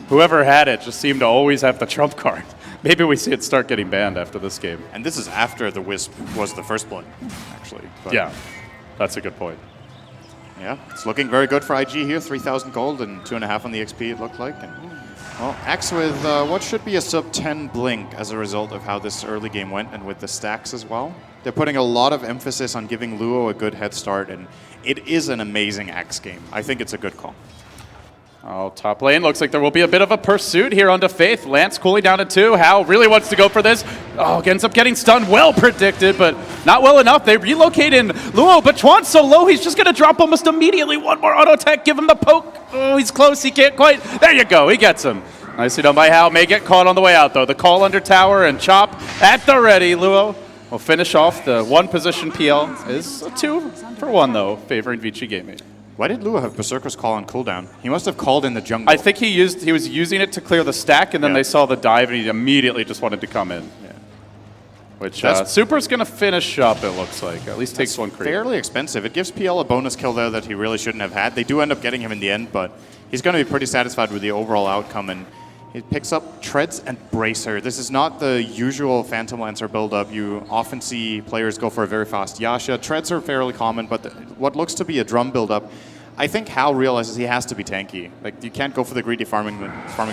whoever had it just seemed to always have the trump card. Maybe we see it start getting banned after this game. And this is after the Wisp was the first blood, actually. But yeah, that's a good point. Yeah, it's looking very good for IG here. 3,000 gold and 2.5 on the XP, it looked like. And, well, X with what should be a sub-10 blink as a result of how this early game went, and with the stacks as well. They're putting a lot of emphasis on giving Luo a good head start, and it is an amazing X game. I think it's a good call. Oh, top lane, looks like there will be a bit of a pursuit here onto Faith. Lance cooling down to 2. Hao really wants to go for this. Oh, ends up getting stunned. Well predicted, but not well enough. They relocate in Luo, but Chuan's so low, he's just going to drop almost immediately. One more auto attack, give him the poke. Oh, he's close, he can't quite. There you go, he gets him. Nicely done by Hao. May get caught on the way out, though. The call under tower and chop at the ready. Luo will finish off the 1 position PL. Is a 2 for 1, though, favoring Vici Gaming. Why did Luo have Berserker's Call on cooldown? He must have called in the jungle. I think he was using it to clear the stack, and then they saw the dive, and he immediately just wanted to come in. Yeah. Which Super's going to finish up, it looks like. At least takes 1 creep. Fairly expensive. It gives PL a bonus kill there that he really shouldn't have had. They do end up getting him in the end, but he's going to be pretty satisfied with the overall outcome. And he picks up Treads and Bracer. This is not the usual Phantom Lancer build-up. You often see players go for a very fast Yasha. Treads are fairly common, but what looks to be a drum build-up, I think Hal realizes he has to be tanky. Like, you can't go for the greedy farming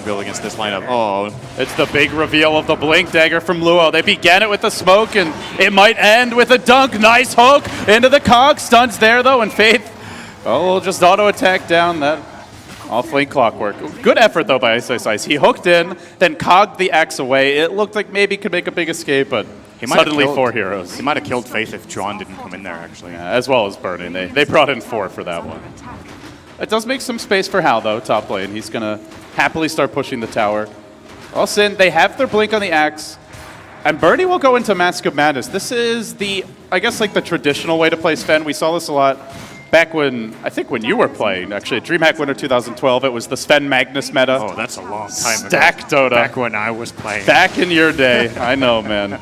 build against this lineup. Oh, it's the big reveal of the Blink Dagger from Luo. They began it with the smoke, and it might end with a dunk. Nice hook into the cog. Stuns there, though, and Faith, oh, just auto attack down that off-lane Clockwork. Good effort, though, by XII. He hooked in, then cogged the X away. It looked like maybe he could make a big escape, but suddenly 4 heroes. He might have killed Faith if John didn't come in there, actually. Yeah, as well as Burning. They brought in 4 for that one. It does make some space for Hal, though, top lane. He's going to happily start pushing the tower. All Sin, they have their Blink on the Axe, and Bernie will go into Mask of Madness. This is the, I guess, like the traditional way to play Sven. We saw this a lot back when, I think when you were playing, actually, at DreamHack Winter 2012, it was the Sven Magnus meta. Oh, that's a long time ago. Stack Dota. Back when I was playing. Back in your day. I know, man.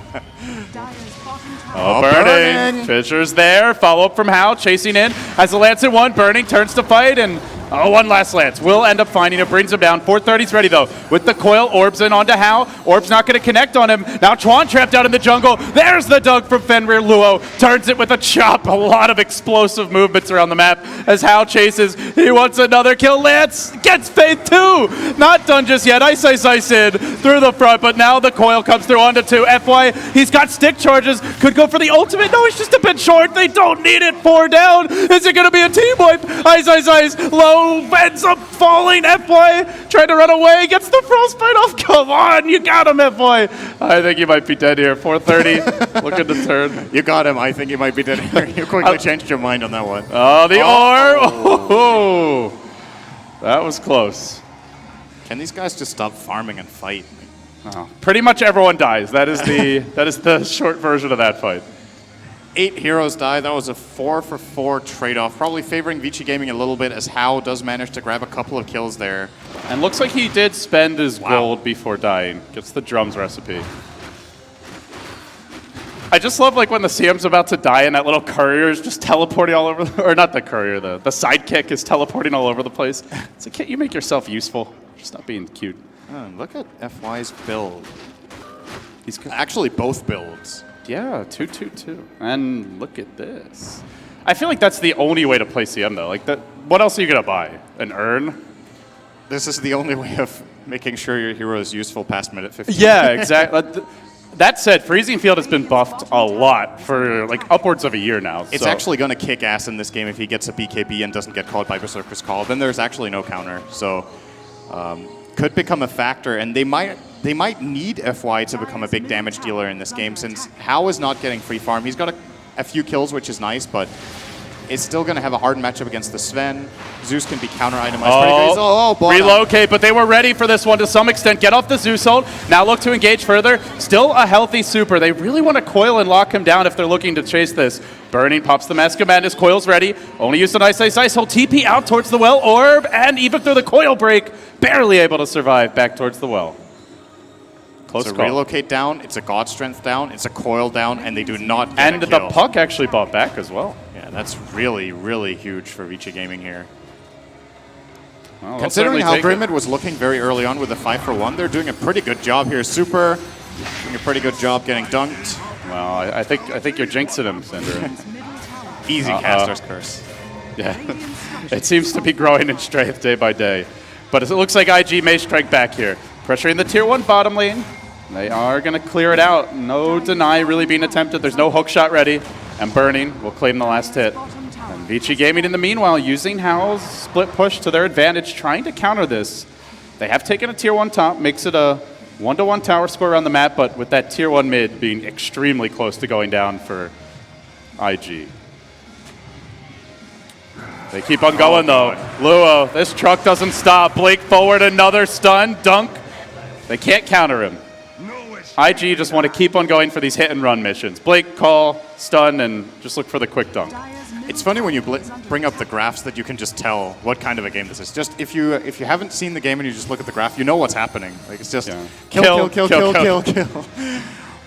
Oh, Burning. Fissure's there. Follow up from Hal, chasing in. Has the Lance in 1. Burning turns to fight, and Oh, one last lance. Will end up finding it, brings him down. 430's ready, though. With the coil, Orb's in onto Hao. Orb's not going to connect on him. Now Chuan trapped out in the jungle. There's the dunk from Fenrir. Luo turns it with a chop. A lot of explosive movements around the map as Hao chases. He wants another kill. Lance gets Faith too. Not done just yet. Ice in through the front, but now the coil comes through onto 2. FY, he's got stick charges. Could go for the ultimate. No, he's just a bit short. They don't need it. 4 down. Is it going to be a team wipe? Ice. Low ends up falling. FY trying to run away. Gets the frostbite off. Come on. You got him, FY. I think you might be dead here. 430. Looking to turn. You got him. I think you might be dead here. You quickly changed your mind on that one. Oh, the orb. Oh, that was close. Can these guys just stop farming and fight? Oh, pretty much everyone dies. That is the short version of that fight. 8 heroes die. That was a 4-for-4 trade-off. Probably favoring Vici Gaming a little bit as Hao does manage to grab a couple of kills there. And looks like he did spend his gold before dying. Gets the drums recipe. I just love like when the CM's about to die and that little courier is just teleporting all over, or not the courier, the sidekick is teleporting all over the place. It's like, can't you make yourself useful? Just not being cute. Oh, look at FY's build. He's actually both builds. Yeah, 2-2-2. And look at this. I feel like that's the only way to play CM though. Like what else are you gonna buy? An urn? This is the only way of making sure your hero is useful past minute 15. Yeah, exactly. That said, Freezing Field has been buffed a lot for like upwards of a year now. It's actually going to kick ass in this game if he gets a BKB and doesn't get caught by Berserker's Call. Then there's actually no counter. So could become a factor, and they might need FY to become a big damage dealer in this game since Hao is not getting free farm. He's got a few kills, which is nice, but it's still going to have a hard matchup against the Sven. Zeus can be counter-itemized. Relocate, but they were ready for this one to some extent. Get off the Zeus ult. Now look to engage further. Still a healthy super. They really want to coil and lock him down if they're looking to chase this. Burning pops the Mask of Madness. Coil's ready. Only used an Ice. He'll TP out towards the well. Orb, and even through the coil break, barely able to survive back towards the well. Close it's a call. relocate down, it's a God Strength down, it's a coil down, and they do not get And a kill. the puck actually bought back as well. Yeah, that's really, really huge for Vici Gaming here. Well, considering how Brimid was looking very early on with the 5-for-1, they're doing a pretty good job here. Super doing a pretty good job getting dunked. Well, I think you're jinxing him, syndereN. Easy caster's curse. Yeah, it seems to be growing in strength day by day. But it looks like IG may strike back here. Pressuring the tier 1 bottom lane. They are going to clear it out. No deny really being attempted. There's no hook shot ready. And Burning will claim the last hit. And Vici Gaming in the meanwhile using Hao's split push to their advantage, trying to counter this. They have taken a tier 1 top, makes it a 1-to-1 tower score around the map, but with that tier 1 mid being extremely close to going down for IG. They keep on going though. Luo, this truck doesn't stop. Blake forward, another stun, dunk. They can't counter him. IG just want to keep on going for these hit and run missions. Blake, call, stun, and just look for the quick dunk. It's funny when you bring up the graphs that you can just tell what kind of a game this is. Just if you haven't seen the game and you just look at the graph, you know what's happening. Like it's just kill.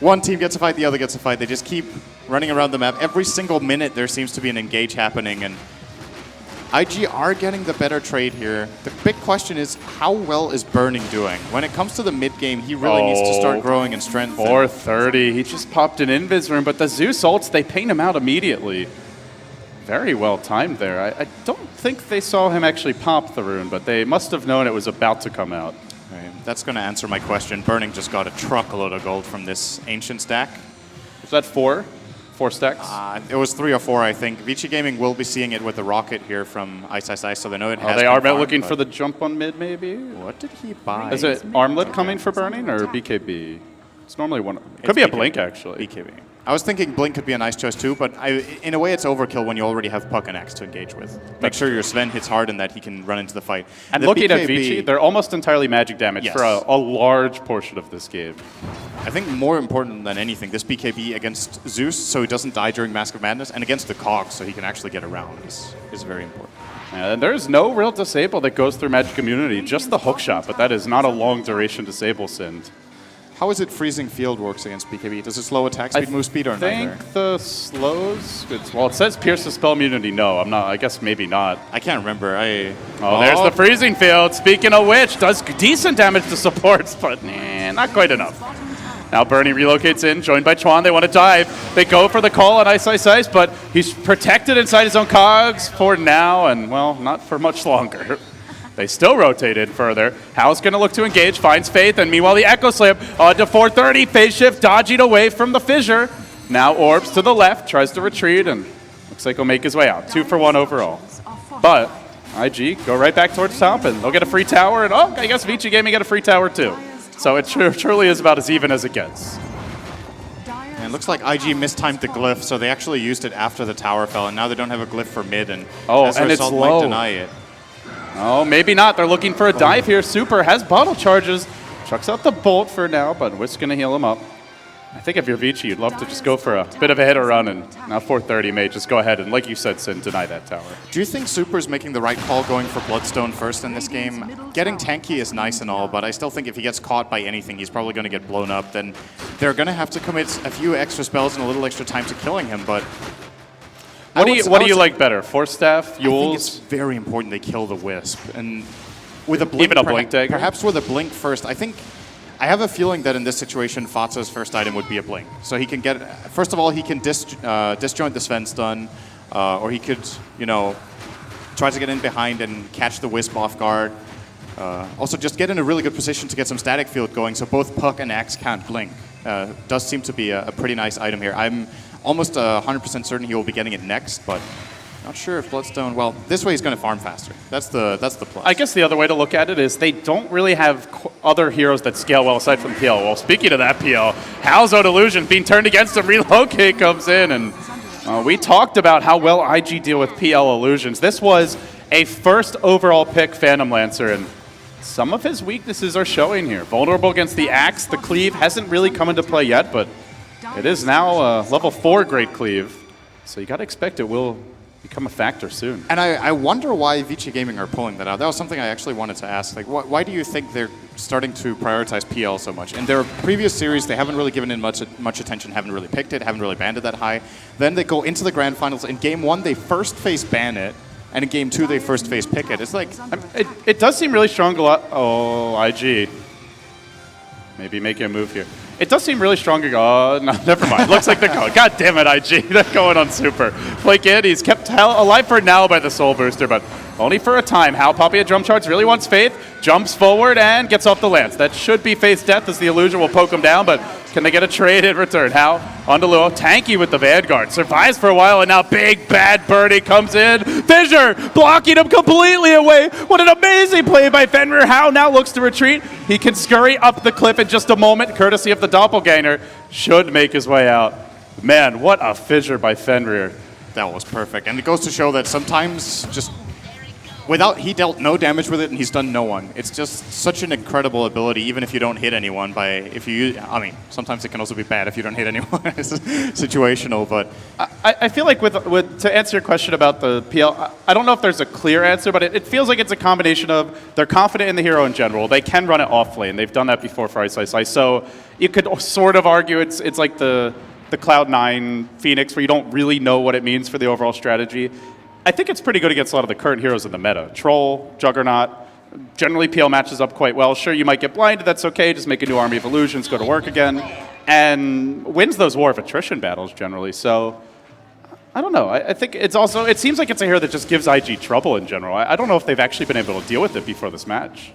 One team gets a fight, the other gets a fight. They just keep running around the map. Every single minute there seems to be an engage happening, and IG are getting the better trade here. The big question is, how well is Burning doing? When it comes to the mid game, he really needs to start growing in strength. 430. He just popped an invis room, but the Zeus ults, they paint him out immediately. Very well timed there. I don't think they saw him actually pop the rune, but they must have known it was about to come out. Right. That's going to answer my question. Burning just got a truckload of gold from this ancient stack. Was that 4? 4 stacks? It was 3 or 4, I think. Vici Gaming will be seeing it with the rocket here from Ice, so they know it has. They are looking for the jump on mid, maybe? What did he buy? Is it Armlet coming for Burning or BKB? It's normally one. It could be a Blink, actually. BKB. I was thinking Blink could be a nice choice too, but in a way it's overkill when you already have Puck and Axe to engage with. Make sure your Sven hits hard and that he can run into the fight. And looking at Vici, they're almost entirely magic damage for a large portion of this game. I think more important than anything, this BKB against Zeus, so he doesn't die during Mask of Madness, and against the Cogs, so he can actually get around, is very important. And there's no real disable that goes through Magic Immunity, just the hook shot, but that is not a long duration disable, Sind. How is it freezing field works against BKB? Does it slow attack speed, move speed, or I think neither? the slows. Well, it says pierce the spell immunity. No, I'm not. I guess maybe not. I can't remember. Oh, there's the freezing field. Speaking of which, does decent damage to supports, but not quite enough. Now Bernie relocates in, joined by Chuan. They want to dive. They go for the call on Ice Ice Ice, but he's protected inside his own cogs for now, and well, not for much longer. They still rotate in further. Hal's going to look to engage, finds Faith, and meanwhile the Echo Slam on to 430. Phase shift dodging away from the fissure. Now Orbs to the left, tries to retreat, and looks like he'll make his way out. 2 for 1 overall. But IG go right back towards top, and they'll get a free tower, and I guess Vici Gaming get a free tower too. So it truly is about as even as it gets. And it looks like IG mistimed the glyph, so they actually used it after the tower fell, and now they don't have a glyph for mid, and as a and it's result, low. might deny it. Oh, maybe not. They're looking for a dive here. Super has bottle charges. Chucks out the bolt for now, but Whisk's going to heal him up. I think if you're Vici, you'd love to just go for a bit of a hit or run, and now 430 may just go ahead and, like you said, Sin, deny that tower. Do you think Super's making the right call going for Bloodstone first in this game? Getting tanky is nice and all, but I still think if he gets caught by anything, he's probably going to get blown up. Then they're going to have to commit a few extra spells and a little extra time to killing him, but... What do you like better, Force Staff, Yules? I think it's very important they kill the Wisp, and with a blink, even a blink dagger? Perhaps with a blink first. I have a feeling that in this situation, Fatsa's first item would be a blink. So he can get, first of all, he can disjoint the Sven stun, or he could, try to get in behind and catch the Wisp off guard. Also, just get in a really good position to get some static field going, so both Puck and Axe can't blink. Does seem to be a pretty nice item here. I'm almost 100% certain he will be getting it next, but not sure if Bloodstone... Well, this way he's going to farm faster. That's the plus. I guess the other way to look at it is they don't really have other heroes that scale well aside from PL. Well, speaking of that PL, Hal's own illusion being turned against him. Relocate comes in, and we talked about how well IG deal with PL illusions. This was a first overall pick Phantom Lancer, and some of his weaknesses are showing here. Vulnerable against the Axe. The Cleave hasn't really come into play yet, but it is now level 4 Great Cleave. So you got to expect it will become a factor soon. And I wonder why Vici Gaming are pulling that out. That was something I actually wanted to ask. Like, why do you think they're starting to prioritize PL so much? In their previous series, they haven't really given it much attention, haven't really picked it, haven't really banned it that high. Then they go into the Grand Finals. In Game 1, they first face ban it, and in Game 2, they first face pick it. It's like... It does seem really strong a lot. Oh, IG. Maybe making a move here. It does seem really strong. Oh, no, never mind. Looks like they're going. God damn it, IG. They're going on Super. Flake in. He's kept Hal alive for now by the Soul Booster, but only for a time. Hal Poppy at Drum Charge really wants Faith. Jumps forward and gets off the lance. That should be Faith's death as the illusion will poke him down, but can they get a trade in return? Hal onto Luo. Tanky with the Vanguard. Survives for a while, and now big bad Birdie comes in. Fissure blocking him completely away. What an amazing play by Fenrir. Hal now looks to retreat. He can scurry up the cliff in just a moment, courtesy of the Doppelganger. Should make his way out. Man, what a fissure by Fenrir. That was perfect. And it goes to show that sometimes just... he dealt no damage with it, and he's done no one. It's just such an incredible ability, even if you don't hit anyone. Sometimes it can also be bad if you don't hit anyone. It's situational, but... I feel like to answer your question about the PL, I don't know if there's a clear answer, but it feels like it's a combination of they're confident in the hero in general. They can run it off lane. They've done that before for Ice Ice Ice. So you could sort of argue it's like the Cloud9 Phoenix, where you don't really know what it means for the overall strategy. I think it's pretty good against a lot of the current heroes in the meta. Troll, Juggernaut, generally PL matches up quite well. Sure, you might get blinded, that's okay, just make a new army of illusions, go to work again, and wins those war of attrition battles generally. So, I don't know. I think it seems like it's a hero that just gives IG trouble in general. I don't know if they've actually been able to deal with it before this match.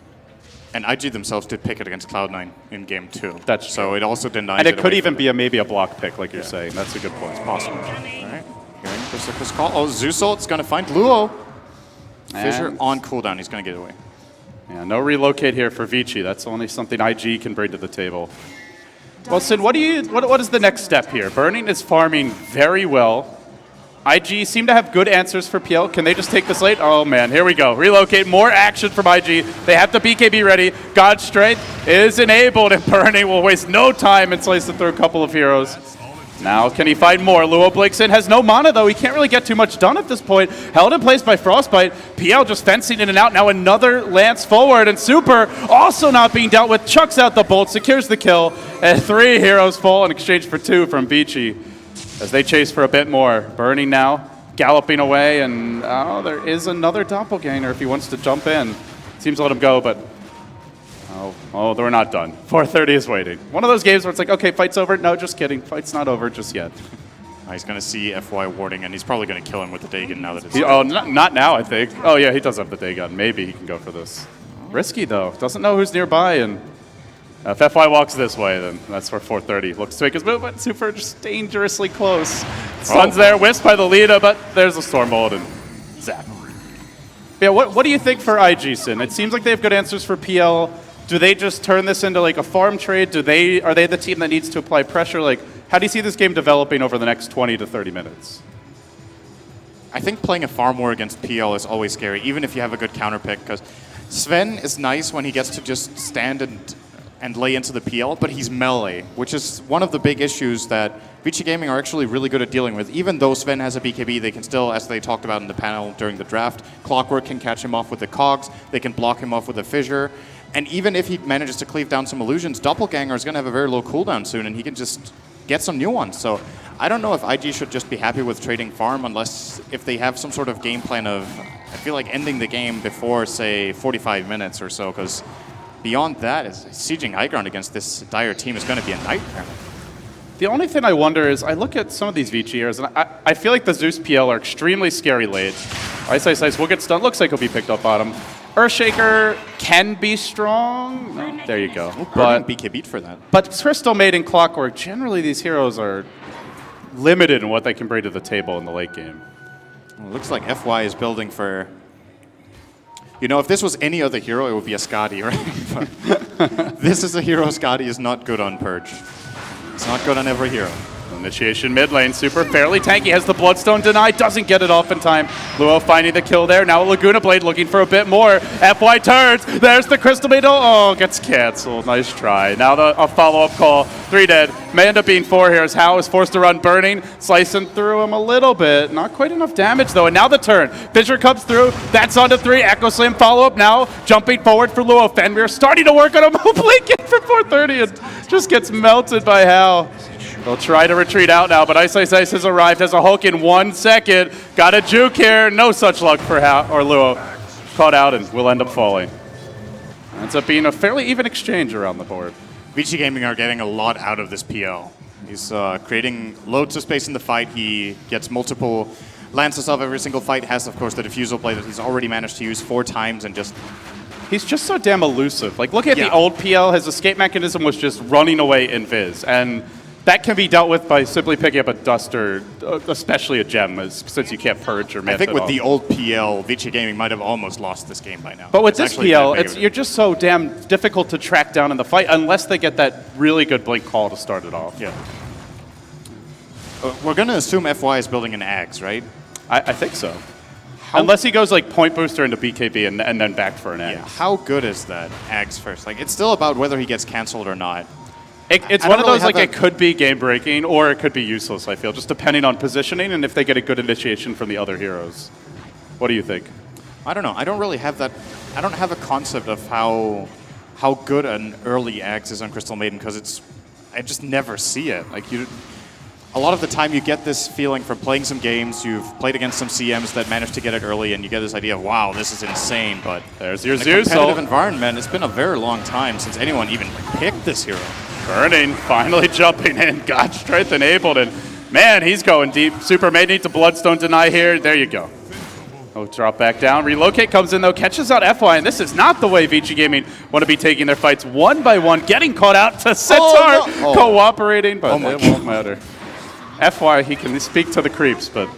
And IG themselves did pick it against Cloud9 in Game 2. That's so true. It also denies and it could even be maybe a block pick, like you're saying. That's a good point. It's possible. All right. Hearing Berserker's call. Oh, Zusolt's going to find Luo. Fissure on cooldown. He's going to get away. Yeah, no relocate here for Vici. That's only something IG can bring to the table. Well, Sid, what is the next step here? Burning is farming very well. IG seem to have good answers for PL. Can they just take this late? Oh man, here we go. Relocate, more action from IG. They have the BKB ready. God's Strength is enabled, and Burning will waste no time and slice it through a couple of heroes. Now, can he find more? Luo blinks in, has no mana though. He can't really get too much done at this point. Held in place by Frostbite. PL just fencing in and out. Now another lance forward, and Super also not being dealt with. Chucks out the bolt, secures the kill. and 3 heroes fall in exchange for 2 from Vici as they chase for a bit more. Burning now, galloping away, and there is another doppelganger if he wants to jump in. Seems to let him go, but they're not done. 430 is waiting. One of those games where it's like, okay, fight's over. No, just kidding. Fight's not over just yet. He's going to see FY warding, and he's probably going to kill him with the Dagon now that it's... Not now, I think. Oh, yeah, he does have the Dagon. Maybe he can go for this. Risky, though. Doesn't know who's nearby, and if FY walks this way, then that's where 430 looks to make his move, but Super just dangerously close. Stun's there, whiffed by the Lita, but there's a Stormbolt, and zap. Yeah, what do you think for IG, Sin? It seems like they have good answers for PL. Do they just turn this into like a farm trade? Are they the team that needs to apply pressure? Like, how do you see this game developing over the next 20 to 30 minutes? I think playing a farm war against PL is always scary, even if you have a good counter pick, because Sven is nice when he gets to just stand and lay into the PL, but he's melee, which is one of the big issues that Vici Gaming are actually really good at dealing with. Even though Sven has a BKB, they can still, as they talked about in the panel during the draft, Clockwork can catch him off with the cogs, they can block him off with a fissure, and even if he manages to cleave down some illusions, Doppelganger is going to have a very low cooldown soon, and he can just get some new ones. So I don't know if IG should just be happy with trading farm, unless if they have some sort of game plan of, I feel like ending the game before, say, 45 minutes or so, because beyond that, sieging high ground against this dire team is going to be a nightmare. The only thing I wonder is, I look at some of these Vici heroes, and I feel like the Zeus PL are extremely scary late. Ice will get stunned. Looks like he'll be picked up bottom. Earthshaker can be strong. No, there you go. But BK beat for that. But Crystal Maiden, Clockwork, generally these heroes are limited in what they can bring to the table in the late game. Well, it looks like FY is building for... You know, if this was any other hero, it would be a Skadi, right? But this is a hero Skadi is not good on Purge. It's not good on every hero. Initiation mid lane, Super fairly tanky, has the Bloodstone denied, doesn't get it off in time. Luo finding the kill there, now Laguna Blade looking for a bit more. FY turns, there's the Crystal Blade, gets canceled, nice try. Now a follow-up call, 3 dead. May end up being 4 here as Hao is forced to run Burning, slicing through him a little bit. Not quite enough damage though, and now the turn. Fissure comes through, that's onto 3, Echo Slam follow-up now, jumping forward for Luo. Fenrir starting to work on a blink in for 430 and just gets melted by Hao. They'll try to retreat out now, but Ice has arrived, has a Hulk in 1 second. Got a juke here, no such luck for Luo. Caught out and will end up falling. Ends up being a fairly even exchange around the board. Vici Gaming are getting a lot out of this PL. He's creating loads of space in the fight. He gets multiple lances off every single fight. Has, of course, the Diffusal Blade that he's already managed to use 4 times and just... He's just so damn elusive. Like, look at the old PL, his escape mechanism was just running away in Viz. And that can be dealt with by simply picking up a dust or especially a gem, since you can't purge or myth. I think with the old PL, Vici Gaming might have almost lost this game by now. But with this PL, you're just so damn difficult to track down in the fight unless they get that really good blink call to start it off. Yeah. We're going to assume FY is building an Axe, right? I think so. Unless he goes like point booster into BKB and then back for an Axe. Yeah, how good is that Axe first? Like, it's still about whether he gets canceled or not. It's one of those, like, it could be game-breaking or it could be useless, I feel, just depending on positioning and if they get a good initiation from the other heroes. What do you think? I don't know. I don't really have that. I don't have a concept of how good an early Axe is on Crystal Maiden, because I just never see it. Like, a lot of the time you get this feeling from playing some games, you've played against some CMs that managed to get it early, and you get this idea of, wow, this is insane, but there's your in a Zeus. competitive environment, it's been a very long time since anyone even picked this hero. Burning, finally jumping in, got strength enabled, and man, he's going deep. Super may need to Bloodstone deny here. There you go. Oh, drop back down. Relocate comes in though, catches out FY, and this is not the way Vici Gaming want to be taking their fights one by one, getting caught out to Centaur, cooperating, but it won't matter. FY, he can speak to the creeps, but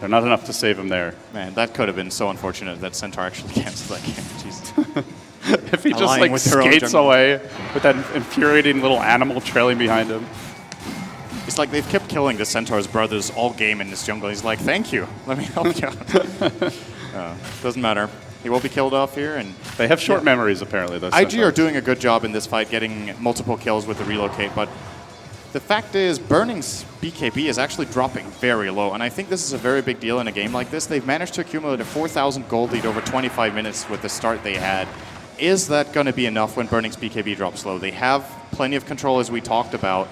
they're not enough to save him there. Man, that could have been so unfortunate that Centaur actually canceled that game. Jesus. If he just like skates away with that infuriating little animal trailing behind him. It's like they've kept killing the Centaur's brothers all game in this jungle. He's like, thank you, let me help you out. Doesn't matter. He will be killed off here. And they have short memories, apparently. Those IG are doing a good job in this fight, getting multiple kills with the relocate, but the fact is, Burning's BKB is actually dropping very low, and I think this is a very big deal in a game like this. They've managed to accumulate a 4,000 gold lead over 25 minutes with the start they had, is that going to be enough when Burning's BKB drops low? They have plenty of control, as we talked about,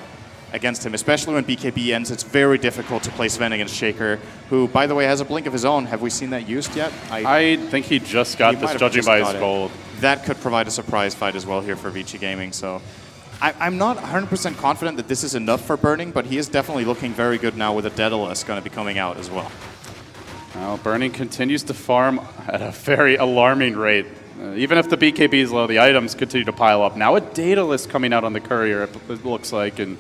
against him, especially when BKB ends. It's very difficult to play Sven against Shaker, who, by the way, has a blink of his own. Have we seen that used yet? I think he just got this, judging by his gold. That could provide a surprise fight as well here for Vici Gaming. So I'm not 100% confident that this is enough for Burning, but he is definitely looking very good now with a Daedalus going to be coming out as well. Well, Burning continues to farm at a very alarming rate. Even if the BKB is low, the items continue to pile up. Now a Daedalus coming out on the Courier, it looks like, and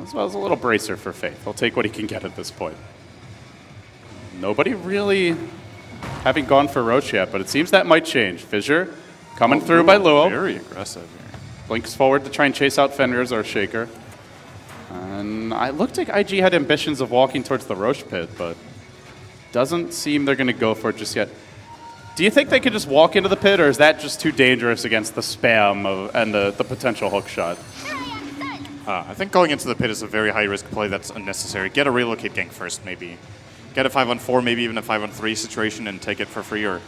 as well as a little bracer for Faith. He'll take what he can get at this point. Nobody really having gone for Roche yet, but it seems that might change. Fissure coming through by Luo. Very aggressive here. Blinks forward to try and chase out Fenrir's or Shaker. And it looked like IG had ambitions of walking towards the Roche pit, but doesn't seem they're going to go for it just yet. Do you think they could just walk into the pit, or is that just too dangerous against the spam and the potential hook shot? I think going into the pit is a very high-risk play that's unnecessary. Get a relocate gank first, maybe. Get a 5-on-4, maybe even a 5-on-3 situation and take it for free. Or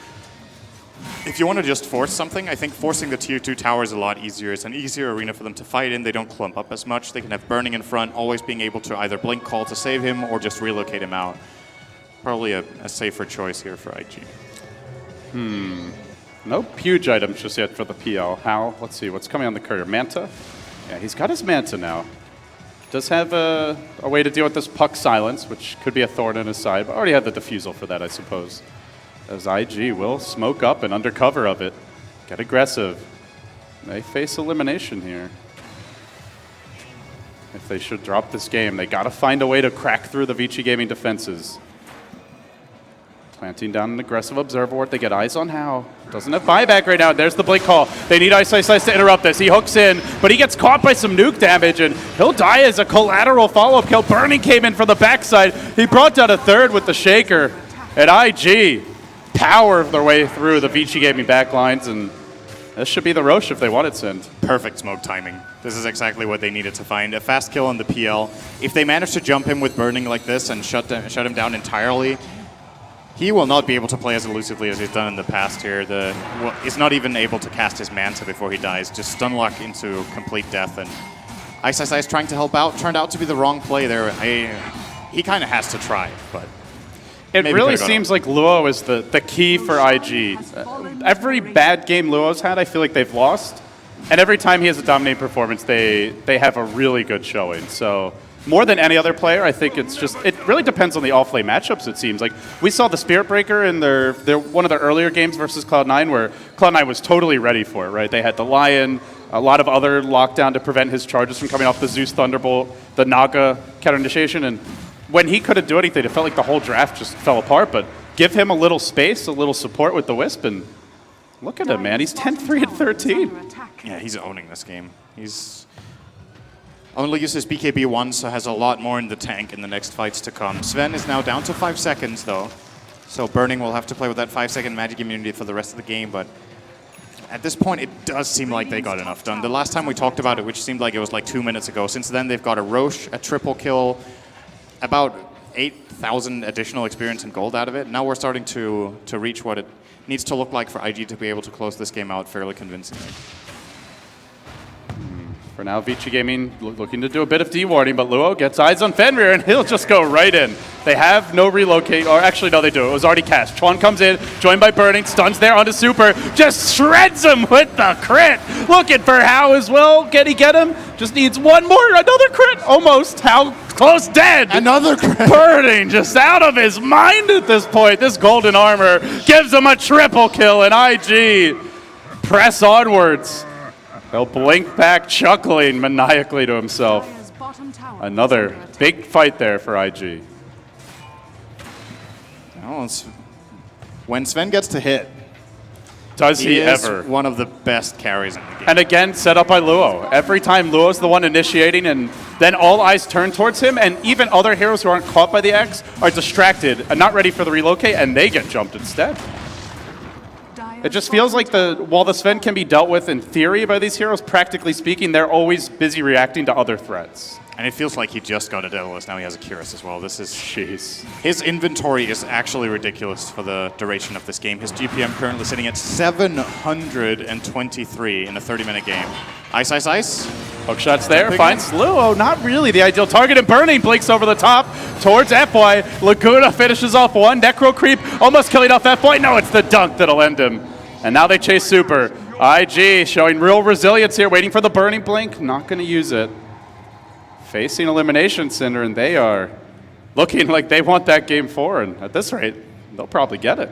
if you want to just force something, I think forcing the tier 2 tower is a lot easier. It's an easier arena for them to fight in. They don't clump up as much. They can have Burning in front, always being able to either blink call to save him or just relocate him out. Probably a safer choice here for IG. No huge items just yet for the PL. How? Let's see, what's coming on the Courier? Manta? Yeah, he's got his Manta now. Does have a way to deal with this Puck Silence, which could be a thorn in his side, but already had the Diffusal for that, I suppose. As IG will smoke up and under cover of it. Get aggressive. They face elimination here. If they should drop this game, they gotta find a way to crack through the Vici Gaming defenses. Planting down an aggressive Observer Ward. They get eyes on How. Doesn't have buyback right now. There's the blink call. They need Ice Ice Ice to interrupt this. He hooks in, but he gets caught by some nuke damage, and he'll die as a collateral follow-up kill. Burning came in from the backside. He brought down a third with the Shaker. And IG power their way through the Vici Gaming backlines, and this should be the Roche if they want it, Sind. Perfect smoke timing. This is exactly what they needed to find. A fast kill on the PL. If they manage to jump him with Burning like this and shut him down entirely, he will not be able to play as elusively as he's done in the past here. He's not even able to cast his Manta before he dies. Just stun lock into complete death. And Ice Ice Ice trying to help out. Turned out to be the wrong play there. He kind of has to try, but it really seems like Luo is the key for IG. Every bad game Luo's had, I feel like they've lost. And every time he has a dominating performance, they have a really good showing. So more than any other player, I think it really depends on the off-lane matchups, it seems. Like, we saw the Spirit Breaker in their one of their earlier games versus Cloud9, where Cloud9 was totally ready for it, right? They had the Lion, a lot of other lockdown to prevent his charges from coming off the Zeus Thunderbolt, the Naga counter initiation, and when he couldn't do anything, it felt like the whole draft just fell apart, but give him a little space, a little support with the Wisp, and look at him, man. He's 10-3 and 13. Yeah, he's owning this game. He's only uses BKB once, so has a lot more in the tank in the next fights to come. Sven is now down to 5 seconds, though. So Burning will have to play with that 5-second magic immunity for the rest of the game, but at this point, it does seem like they got enough done. The last time we talked about it, which seemed like it was like 2 minutes ago, since then they've got a Roche, a triple kill, about 8,000 additional experience and gold out of it. Now we're starting to reach what it needs to look like for IG to be able to close this game out fairly convincingly. For now, Vici Gaming looking to do a bit of dewarding, but Luo gets eyes on Fenrir, and he'll just go right in. They have no relocate, or actually, no, they do. It was already cast. Chuan comes in, joined by Burning, stuns there onto Super, just shreds him with the crit. Looking for How as well. Can he get him? Just needs one more, another crit. Almost. How close, dead. Another crit. Burning, just out of his mind at this point. This golden armor gives him a triple kill, and IG press onwards. He'll blink back, chuckling maniacally to himself. Another big fight there for IG. Oh, when Sven gets to hit, does he is ever? One of the best carries in the game. And again, set up by Luo. Every time Luo's the one initiating, and then all eyes turn towards him, and even other heroes who aren't caught by the X are distracted and not ready for the relocate, and they get jumped instead. It just feels like while the Sven can be dealt with in theory by these heroes, practically speaking, they're always busy reacting to other threats. And it feels like he just got a Daedalus, now he has a Curious as well. This is... Jeez. His inventory is actually ridiculous for the duration of this game. His GPM currently sitting at 723 in a 30-minute game. Ice, ice, ice. Hook shots there, finds Luo. Not really the ideal target, and Burning blinks over the top towards FY. Laguna finishes off one. Necro Creep almost killing off FY. No, it's the dunk that'll end him. And now they chase Super. IG showing real resilience here, waiting for the Burning blink. Not going to use it. Facing Elimination Cinder, and they are looking like they want that game 4, and at this rate, they'll probably get it.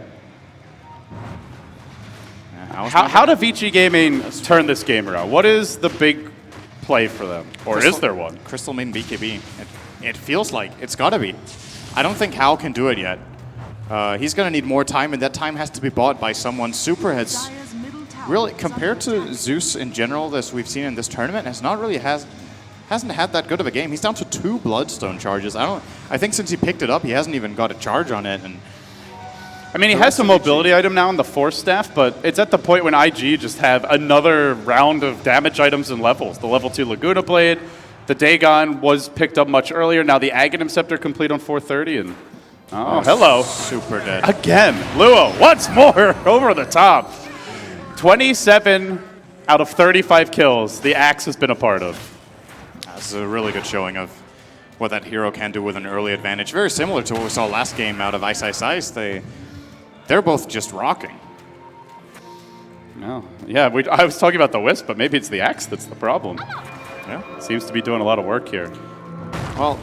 How do Vici Gaming turn this game around? What is the big play for them? Or is there one? Crystal main BKB. It feels like it's got to be. I don't think Hao can do it yet. He's going to need more time, and that time has to be bought by someone. Super has really, compared to Zeus in general, as we've seen in this tournament, hasn't had that good of a game. He's down to 2 Bloodstone charges. I think since he picked it up, he hasn't even got a charge on it. And I mean, he has some mobility item now in the Force Staff, but it's at the point when IG just have another round of damage items and levels. The level 2 Laguna Blade, the Dagon was picked up much earlier. Now the Aghanim Scepter complete on 430, and hello. Super dead. Again, Luo once more over the top. 27 out of 35 kills the Axe has been a part of. That's a really good showing of what that hero can do with an early advantage. Very similar to what we saw last game out of Ice Ice Ice. They're both just rocking. No. Yeah, I was talking about the Wisp, but maybe it's the Axe that's the problem. Yeah. Seems to be doing a lot of work here. Well,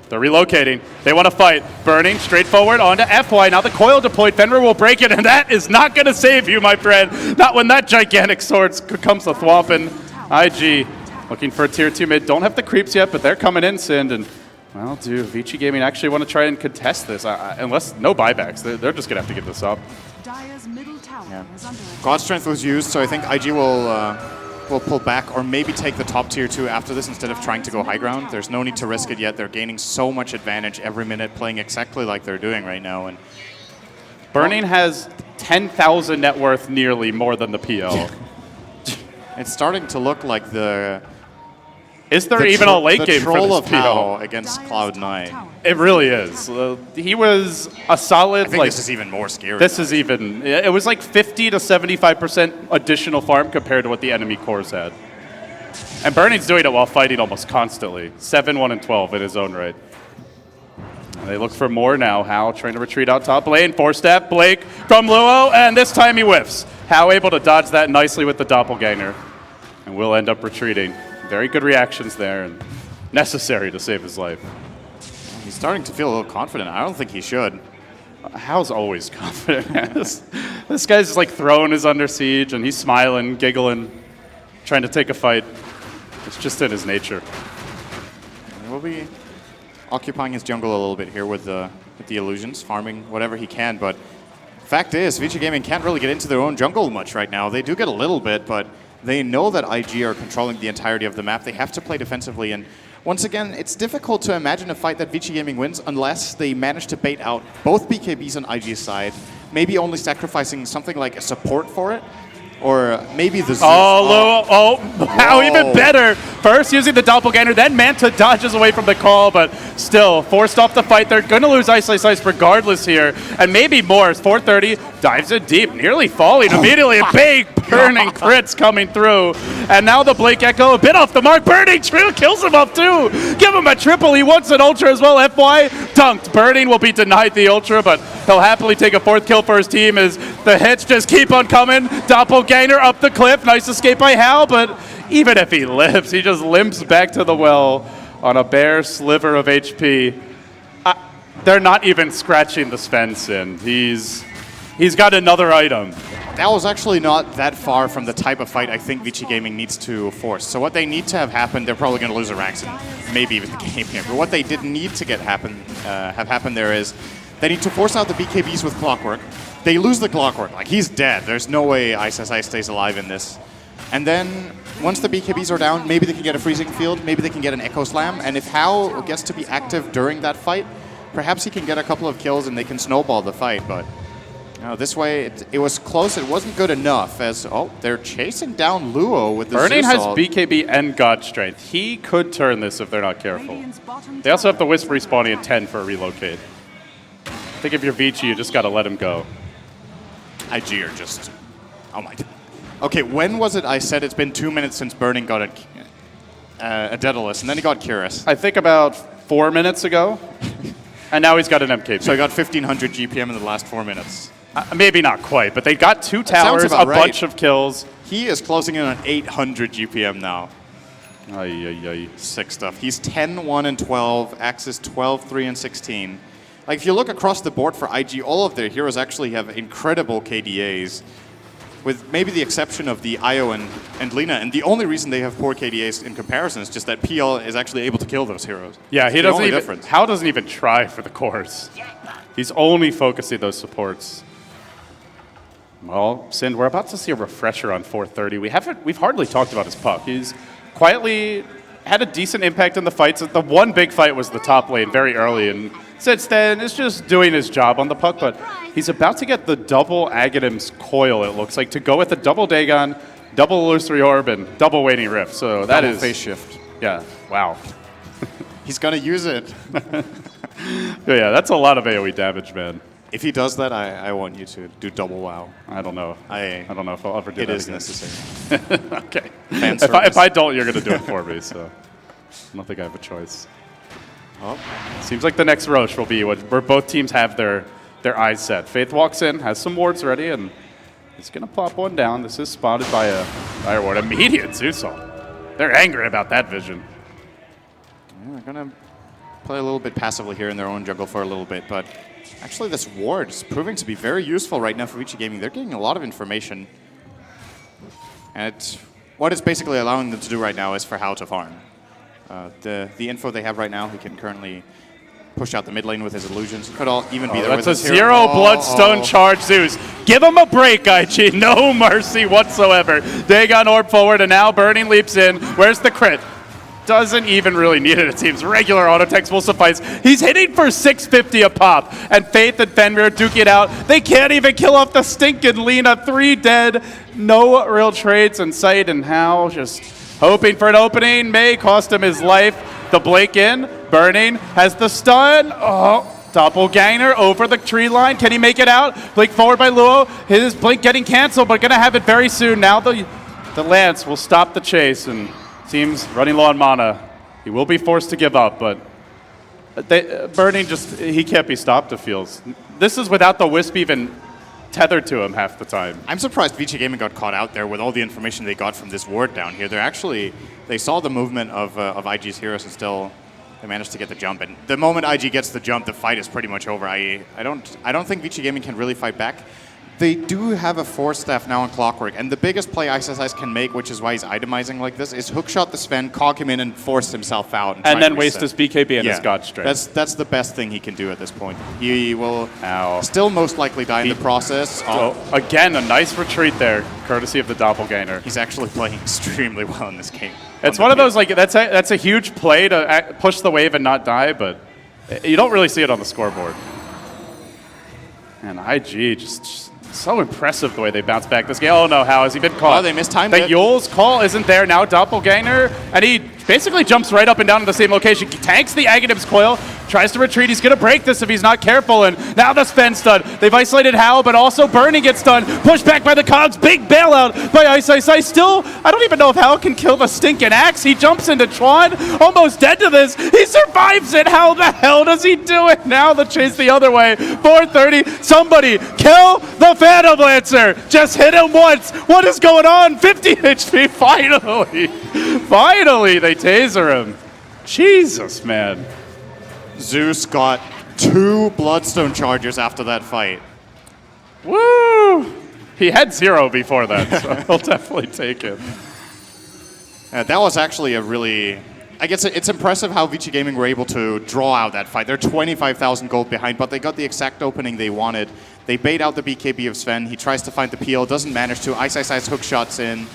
they're relocating. They want to fight. Burning straight forward onto FY. Now the coil deployed. Fenrir will break it, and that is not going to save you, my friend. Not when that gigantic sword comes to thwomping. IG looking for a tier 2 mid. Don't have the creeps yet, but they're coming in, Sind. And, well, do Vici Gaming actually want to try and contest this? Unless no buybacks. They're just going to have to give this up. Yeah. God Strength was used, so I think IG will pull back or maybe take the top tier 2 after this instead of trying to go high ground. There's no need to risk it yet. They're gaining so much advantage every minute, playing exactly like they're doing right now. And Burning has 10,000 net worth, nearly more than the PL. It's starting to look like the... Is there even a late game for troll this of PL? Hao against Cloud9. It really is. He was a solid. I think this is even more scary. This is even. It was like 50 to 75% additional farm compared to what the enemy cores had. And Burning's doing it while fighting almost constantly. 7, 1, and 12 in his own right. They look for more now. Hao trying to retreat out top lane. 4-step Blake from Luo, and this time he whiffs. Hao able to dodge that nicely with the doppelganger, and will end up retreating. Very good reactions there, and necessary to save his life. He's starting to feel a little confident. I don't think he should. Hao's always confident. This guy's just like throwing his under siege, and he's smiling, giggling, trying to take a fight. It's just in his nature. We'll be occupying his jungle a little bit here with the illusions, farming whatever he can, but fact is, Vici Gaming can't really get into their own jungle much right now. They do get a little bit, but they know that IG are controlling the entirety of the map. They have to play defensively, and once again, it's difficult to imagine a fight that Vici Gaming wins unless they manage to bait out both BKBs on IG's side, maybe only sacrificing something like a support for it, or maybe the... Hao even better. First using the doppelganger, then Manta dodges away from the call, but still forced off the fight. They're going to lose Ice Ice Ice regardless here, and maybe more as 430 dives in deep, nearly falling immediately. A big burning crits coming through, and now the Blake Echo a bit off the mark. Burning kills him up too. Give him a triple. He wants an ultra as well. FY dunked. Burning will be denied the ultra, but he'll happily take a 4th kill for his team as the hits just keep on coming. Doppelganger up the cliff. Nice escape by Hao, but even if he lives, he just limps back to the well on a bare sliver of HP. They're not even scratching the Sven Sin. He's got another item. That was actually not that far from the type of fight I think Vici Gaming needs to force. So what they need to have happen, they're probably going to lose a Rax and maybe even the game here. But what they didn't need to have happen there is they need to force out the BKBs with Clockwork. They lose the Clockwork. Like, he's dead. There's no way Ice stays alive in this. And then once the BKBs are down, maybe they can get a Freezing Field, maybe they can get an Echo Slam. And if Hao gets to be active during that fight, perhaps he can get a couple of kills and they can snowball the fight. But Now this way, it was close. It wasn't good enough. As they're chasing down Luo with the Burning has Zeus ult. BKB and God Strength. He could turn this if they're not careful. They also have the Wisp respawning at 10 for a relocate. I think if you're Vici, you just got to let him go. IG are just... Oh my... Okay, when was it I said it's been 2 minutes since Burning got a Daedalus, and then he got Curious? I think about 4 minutes ago. And now he's got an MKB. So he got 1,500 GPM in the last 4 minutes. Maybe not quite, but they got 2 sounds towers, a about right. bunch of kills. He is closing in on 800 GPM now. Ay, ay, ay. Sick stuff. He's 10, 1, and 12. Axe is 12, 3, and 16. Like, if you look across the board for IG, all of their heroes actually have incredible KDAs, with maybe the exception of the Io and Lina. And the only reason they have poor KDAs in comparison is just that PL is actually able to kill those heroes. Yeah, It's he the doesn't only even. difference. Hao doesn't even try for the cores. He's only focusing those supports. Well, Sind, we're about to see a refresher on 430. We've hardly talked about his puck. He's quietly had a decent impact in the fights. The one big fight was the top lane very early, and since then is just doing his job on the puck. But he's about to get the double Aghadim's coil. It looks like to go with the double Dagon, double Illusory Orb, and double Waning Rift. So that Double is face shift. Yeah. Wow. He's gonna use it. Yeah, that's a lot of AoE damage, man. If he does that, I want you to do double WoW. I don't know. I don't know if I'll ever do It that is again. necessary. Okay. Fan If service. I don't, you're going to do it for me, so I don't think I have a choice. Oh. Seems like the next Roche will be where both teams have their eyes set. Faith walks in, has some wards ready, and he's going to plop one down. This is spotted by a Dire Ward. Immediate Zeus ult. They're angry about that vision. Yeah, they're going to play a little bit passively here in their own jungle for a little bit, but actually this ward is proving to be very useful right now for Vici Gaming. They're getting a lot of information. And what it's basically allowing them to do right now is for Hao to farm. The info they have right now, he can currently push out the mid lane with his illusions. Could all even be there That's with a his hero. zero Bloodstone charge Zeus. Give him a break, IG. No mercy whatsoever. Dagon Orb forward, and now Burning leaps in. Where's the crit? Doesn't even really need it. It seems regular auto text will suffice. He's hitting for 650 a pop, and Faith and Fenrir duke it out. They can't even kill off the stinking Lina. 3 dead. No real trades in sight, and Hao just hoping for an opening. May cost him his life. The Blink in. Burning has the stun. Oh, Doppelganger over the tree line. Can he make it out? Blink forward by Luo. His Blink getting canceled, but gonna have it very soon. Now the Lance will stop the chase, and seems running low on mana. He will be forced to give up, but Burning he can't be stopped, it feels. This is without the Wisp even tethered to him half the time. I'm surprised Vici Gaming got caught out there with all the information they got from this ward down here. They saw the movement of IG's heroes and still they managed to get the jump. And the moment IG gets the jump, the fight is pretty much over. I don't think Vici Gaming can really fight back. They do have a Force Staff now on Clockwork, and the biggest play XII can make, which is why he's itemizing like this, is hookshot the Sven, cog him in, and force himself out. And then to waste his reset. BKB and his God Strength. That's the best thing he can do at this point. He will still most likely die in the process. Again, a nice retreat there, courtesy of the Doppelganger. He's actually playing extremely well in this game. It's one of those, like, that's a huge play to push the wave and not die, but you don't really see it on the scoreboard. And IG just so impressive the way they bounce back this game. Oh no, how has he been caught? Oh, they mistimed the it. Yule's call isn't there now. Doppelganger, and he basically jumps right up and down to the same location. He tanks the Aghadim's coil, tries to retreat. He's going to break this if he's not careful, and now the Sven's done. They've isolated Hao, but also Burning gets done. Pushed back by the Cogs. Big bailout by XII. Still, I don't even know if Hao can kill the stinking axe. He jumps into Tron, almost dead to this. He survives it. How the hell does he do it? Now the chase the other way. 430. Somebody kill the Phantom Lancer. Just hit him once. What is going on? 50 HP. Finally. Finally, they taser him. Jesus, man. Zeus got 2 Bloodstone charges after that fight. Woo! He had 0 before that, so he'll definitely take it. That was actually a really... I guess it's impressive how Vici Gaming were able to draw out that fight. They're 25,000 gold behind, but they got the exact opening they wanted. They bait out the BKB of Sven. He tries to find the PL, doesn't manage to. XII's hook shots in.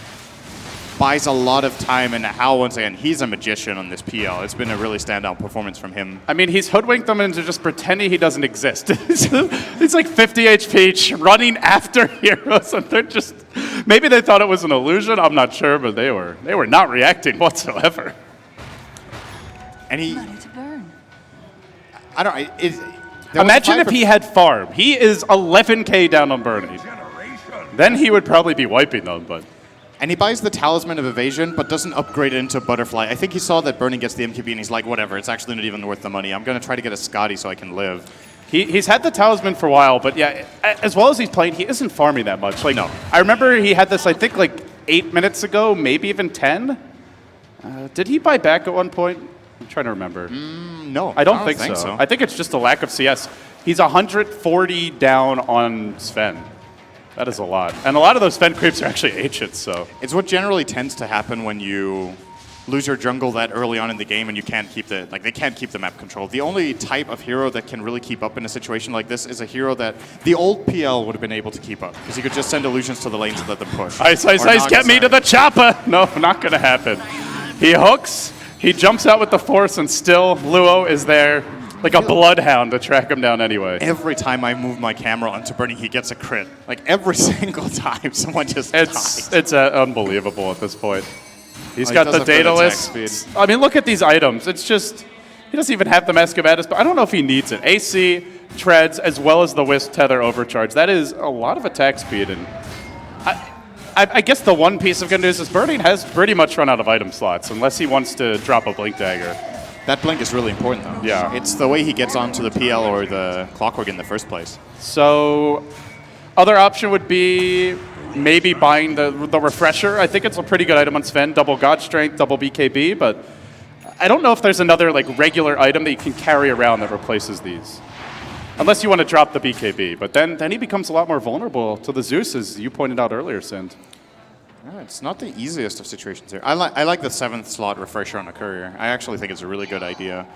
buys a lot of time, and how, once again, he's a magician on this PL. It's been a really standout performance from him. I mean, he's hoodwinked them into just pretending he doesn't exist. He's like 50 HP, running after heroes, and they're just... Maybe they thought it was an illusion, I'm not sure, but they were not reacting whatsoever. And he... Money to burn. I don't... Imagine if he had farm. He is 11k down on Bernie. Then he would probably be wiping them, but... And he buys the Talisman of Evasion, but doesn't upgrade it into Butterfly. I think he saw that Bernie gets the MKB, and he's like, whatever, it's actually not even worth the money. I'm going to try to get a Scotty so I can live. He's had the Talisman for a while, but yeah, as well as he's playing, he isn't farming that much. Like, No. I remember he had this, I think, like 8 minutes ago, maybe even 10. Did he buy back at one point? I'm trying to remember. No, I don't think so. I think it's just a lack of CS. He's 140 down on Sven. That is a lot. And a lot of those Sven creeps are actually ancients, so. It's what generally tends to happen when you lose your jungle that early on in the game and you can't keep they can't keep the map control. The only type of hero that can really keep up in a situation like this is a hero that the old PL would have been able to keep up, because he could just send illusions to the lanes and let them push. Ice, get me to the chopper! No, not gonna happen. He hooks, he jumps out with the force, and still Luo is there like a bloodhound to track him down anyway. Every time I move my camera onto Bernie, he gets a crit. Like every single time someone just dies. It's unbelievable at this point. He's He got does the have good data attack list. speed. I mean, look at these items. It's just, he doesn't even have the Mascobatus, but I don't know if he needs it. AC, treads, as well as the Wisp Tether Overcharge. That is a lot of attack speed. And I guess the one piece of good news is Burning has pretty much run out of item slots, unless he wants to drop a Blink Dagger. That blink is really important, though. Yeah. It's the way he gets onto the PL or the Clockwork in the first place. So, other option would be maybe buying the Refresher. I think it's a pretty good item on Sven. Double God Strength, double BKB, but I don't know if there's another like regular item that you can carry around that replaces these. Unless you want to drop the BKB, but then he becomes a lot more vulnerable to the Zeus, as you pointed out earlier, Sind. Yeah, it's not the easiest of situations here. I like the 7th slot Refresher on a Courier. I actually think it's a really good idea.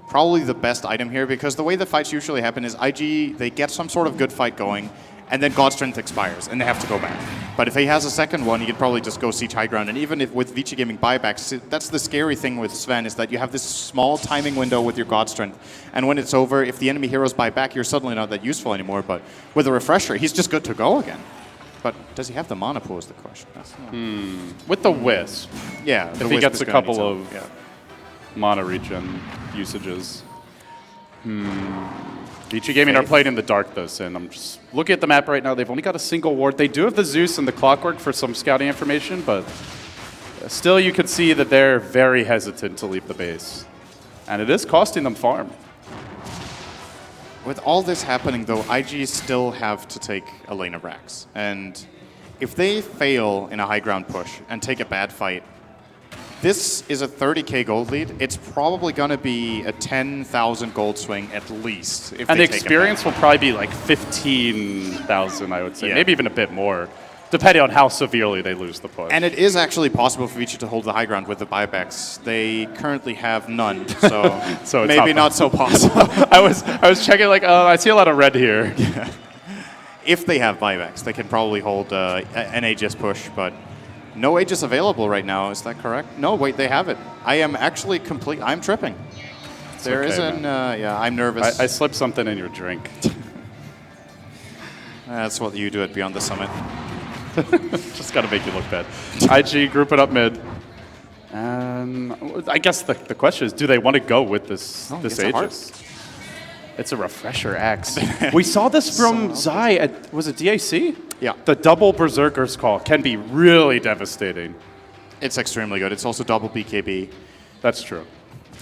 Probably the best item here, because the way the fights usually happen is IG, they get some sort of good fight going, and then God Strength expires, and they have to go back. But if he has a second one, he could probably just go Siege High Ground. And even if with Vici Gaming buybacks, that's the scary thing with Sven, is that you have this small timing window with your God Strength. And when it's over, if the enemy heroes buy back, you're suddenly not that useful anymore. But with a Refresher, he's just good to go again. But does he have the mana pool is the question. With the Wisp, Yeah. if he gets a couple of mana regen usages. Vici Gaming are playing in the dark, though, and I'm just looking at the map right now. They've only got a single ward. They do have the Zeus and the Clockwork for some scouting information, but still you can see that they're very hesitant to leave the base. And it is costing them farm. With all this happening, though, IG still have to take a lane of Rax. And if they fail in a high ground push and take a bad fight, this is a 30k gold lead. It's probably going to be a 10,000 gold swing at least. If And they the experience will probably be like 15,000, I would say. Yeah. Maybe even a bit more, depending on how severely they lose the push. And it is actually possible for Vici to hold the high ground with the buybacks. They currently have none, so, So it's maybe not so possible. I was checking, like, I see a lot of red here. If they have buybacks, they can probably hold an Aegis push, but no Aegis available right now. Is that correct? No, wait, they have it. I am actually I'm tripping. There okay, is an, yeah, I'm nervous. I slipped something in your drink. That's what you do at Beyond the Summit. Just got to make you look bad. IG, group it up mid. I guess the question is, do they want to go with this it's a heart. Aegis? It's a Refresher axe. We saw this from Zai at, was it DAC? Yeah. The double Berserker's Call can be really devastating. It's extremely good. It's also double BKB. That's true.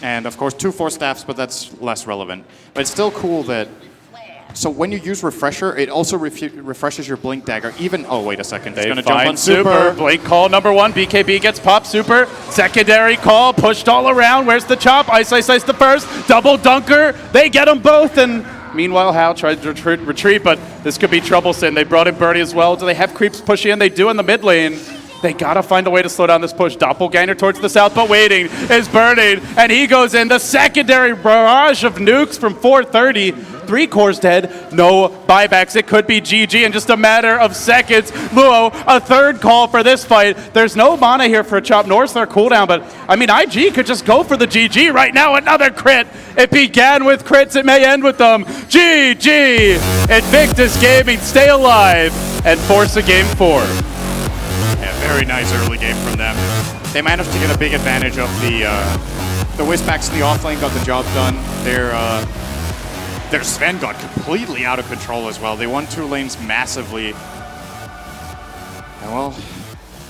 And of course, 2 Force Staffs, but that's less relevant. But it's still cool that... So when you use Refresher, it also refreshes your Blink Dagger. Even... Oh, wait a second. It's They going to jump find on Super. Blink call number 1. BKB gets popped. Super. Secondary call. Pushed all around. Where's the chop? Ice the first. Double dunker. They get them both. And meanwhile, Hal tried to retreat, but this could be troublesome. They brought in Birdie as well. Do they have creeps pushing in? They do in the mid lane. They gotta find a way to slow down this push. Doppelganger towards the south, but waiting is Burning, and he goes in. The secondary barrage of nukes from 430. 3 cores dead, no buybacks. It could be GG in just a matter of seconds. Luo, a third call for this fight. There's no mana here for Chop, nor is there cooldown, but I mean, IG could just go for the GG right now. Another crit. It began with crits, it may end with them. GG! Invictus Gaming stay alive and force a game 4. Yeah, very nice early game from them. They managed to get a big advantage of the Whispbacks in the offlane, got the job done. Their Sven got completely out of control as well. They won 2 lanes massively. And well,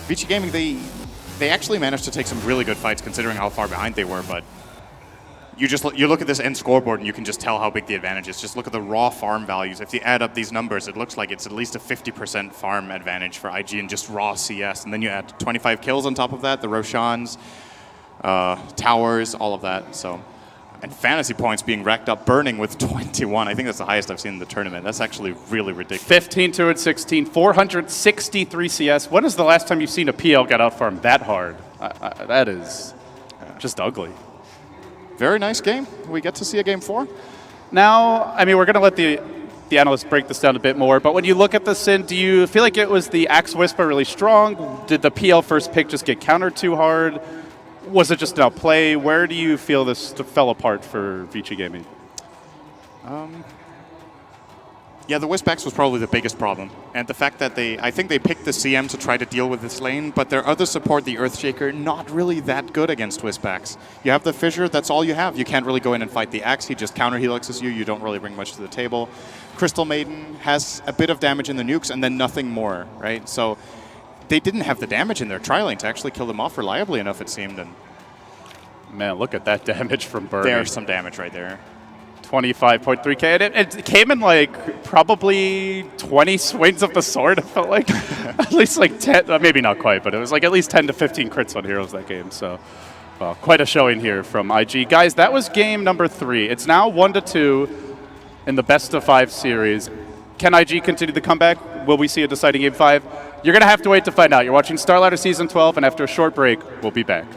Vici Gaming, they actually managed to take some really good fights considering how far behind they were, but you look at this end scoreboard and you can just tell how big the advantage is. Just look at the raw farm values. If you add up these numbers, it looks like it's at least a 50% farm advantage for IG in just raw CS. And then you add 25 kills on top of that, the Roshans, towers, all of that. So, and fantasy points being racked up, burning with 21. I think that's the highest I've seen in the tournament. That's actually really ridiculous. 15, 2, and 16, 463 CS. When is the last time you've seen a PL get out farmed that hard? That is just ugly. Very nice game. We get to see a game 4. Now, I mean, we're going to let the analysts break this down a bit more, but when you look at the Sin, do you feel like it was the Axe Whisper really strong? Did the PL first pick just get countered too hard? Was it just an outplay? Where do you feel this fell apart for Vici Gaming? Yeah, the Whispbacks was probably the biggest problem. And the fact that I think they picked the CM to try to deal with this lane, but their other support, the Earthshaker, not really that good against Whispbacks. You have the Fissure, that's all you have. You can't really go in and fight the Axe, he just counter-helixes you, you don't really bring much to the table. Crystal Maiden has a bit of damage in the nukes and then nothing more, right? So they didn't have the damage in their tri-lane to actually kill them off reliably enough, it seemed. And man, look at that damage from Burning. there's some damage right there. 25.3k, and it came in like probably 20 swings of the sword. It felt like at least like 10, maybe not quite, but it was like at least 10 to 15 crits on heroes that game. So quite a showing here from IG. Guys, that was game number 3. It's now 1-2 in the best of 5 series. Can IG continue the comeback? Will we see a deciding game 5? You're going to have to wait to find out. You're watching Starladder Season 12, and after a short break, we'll be back.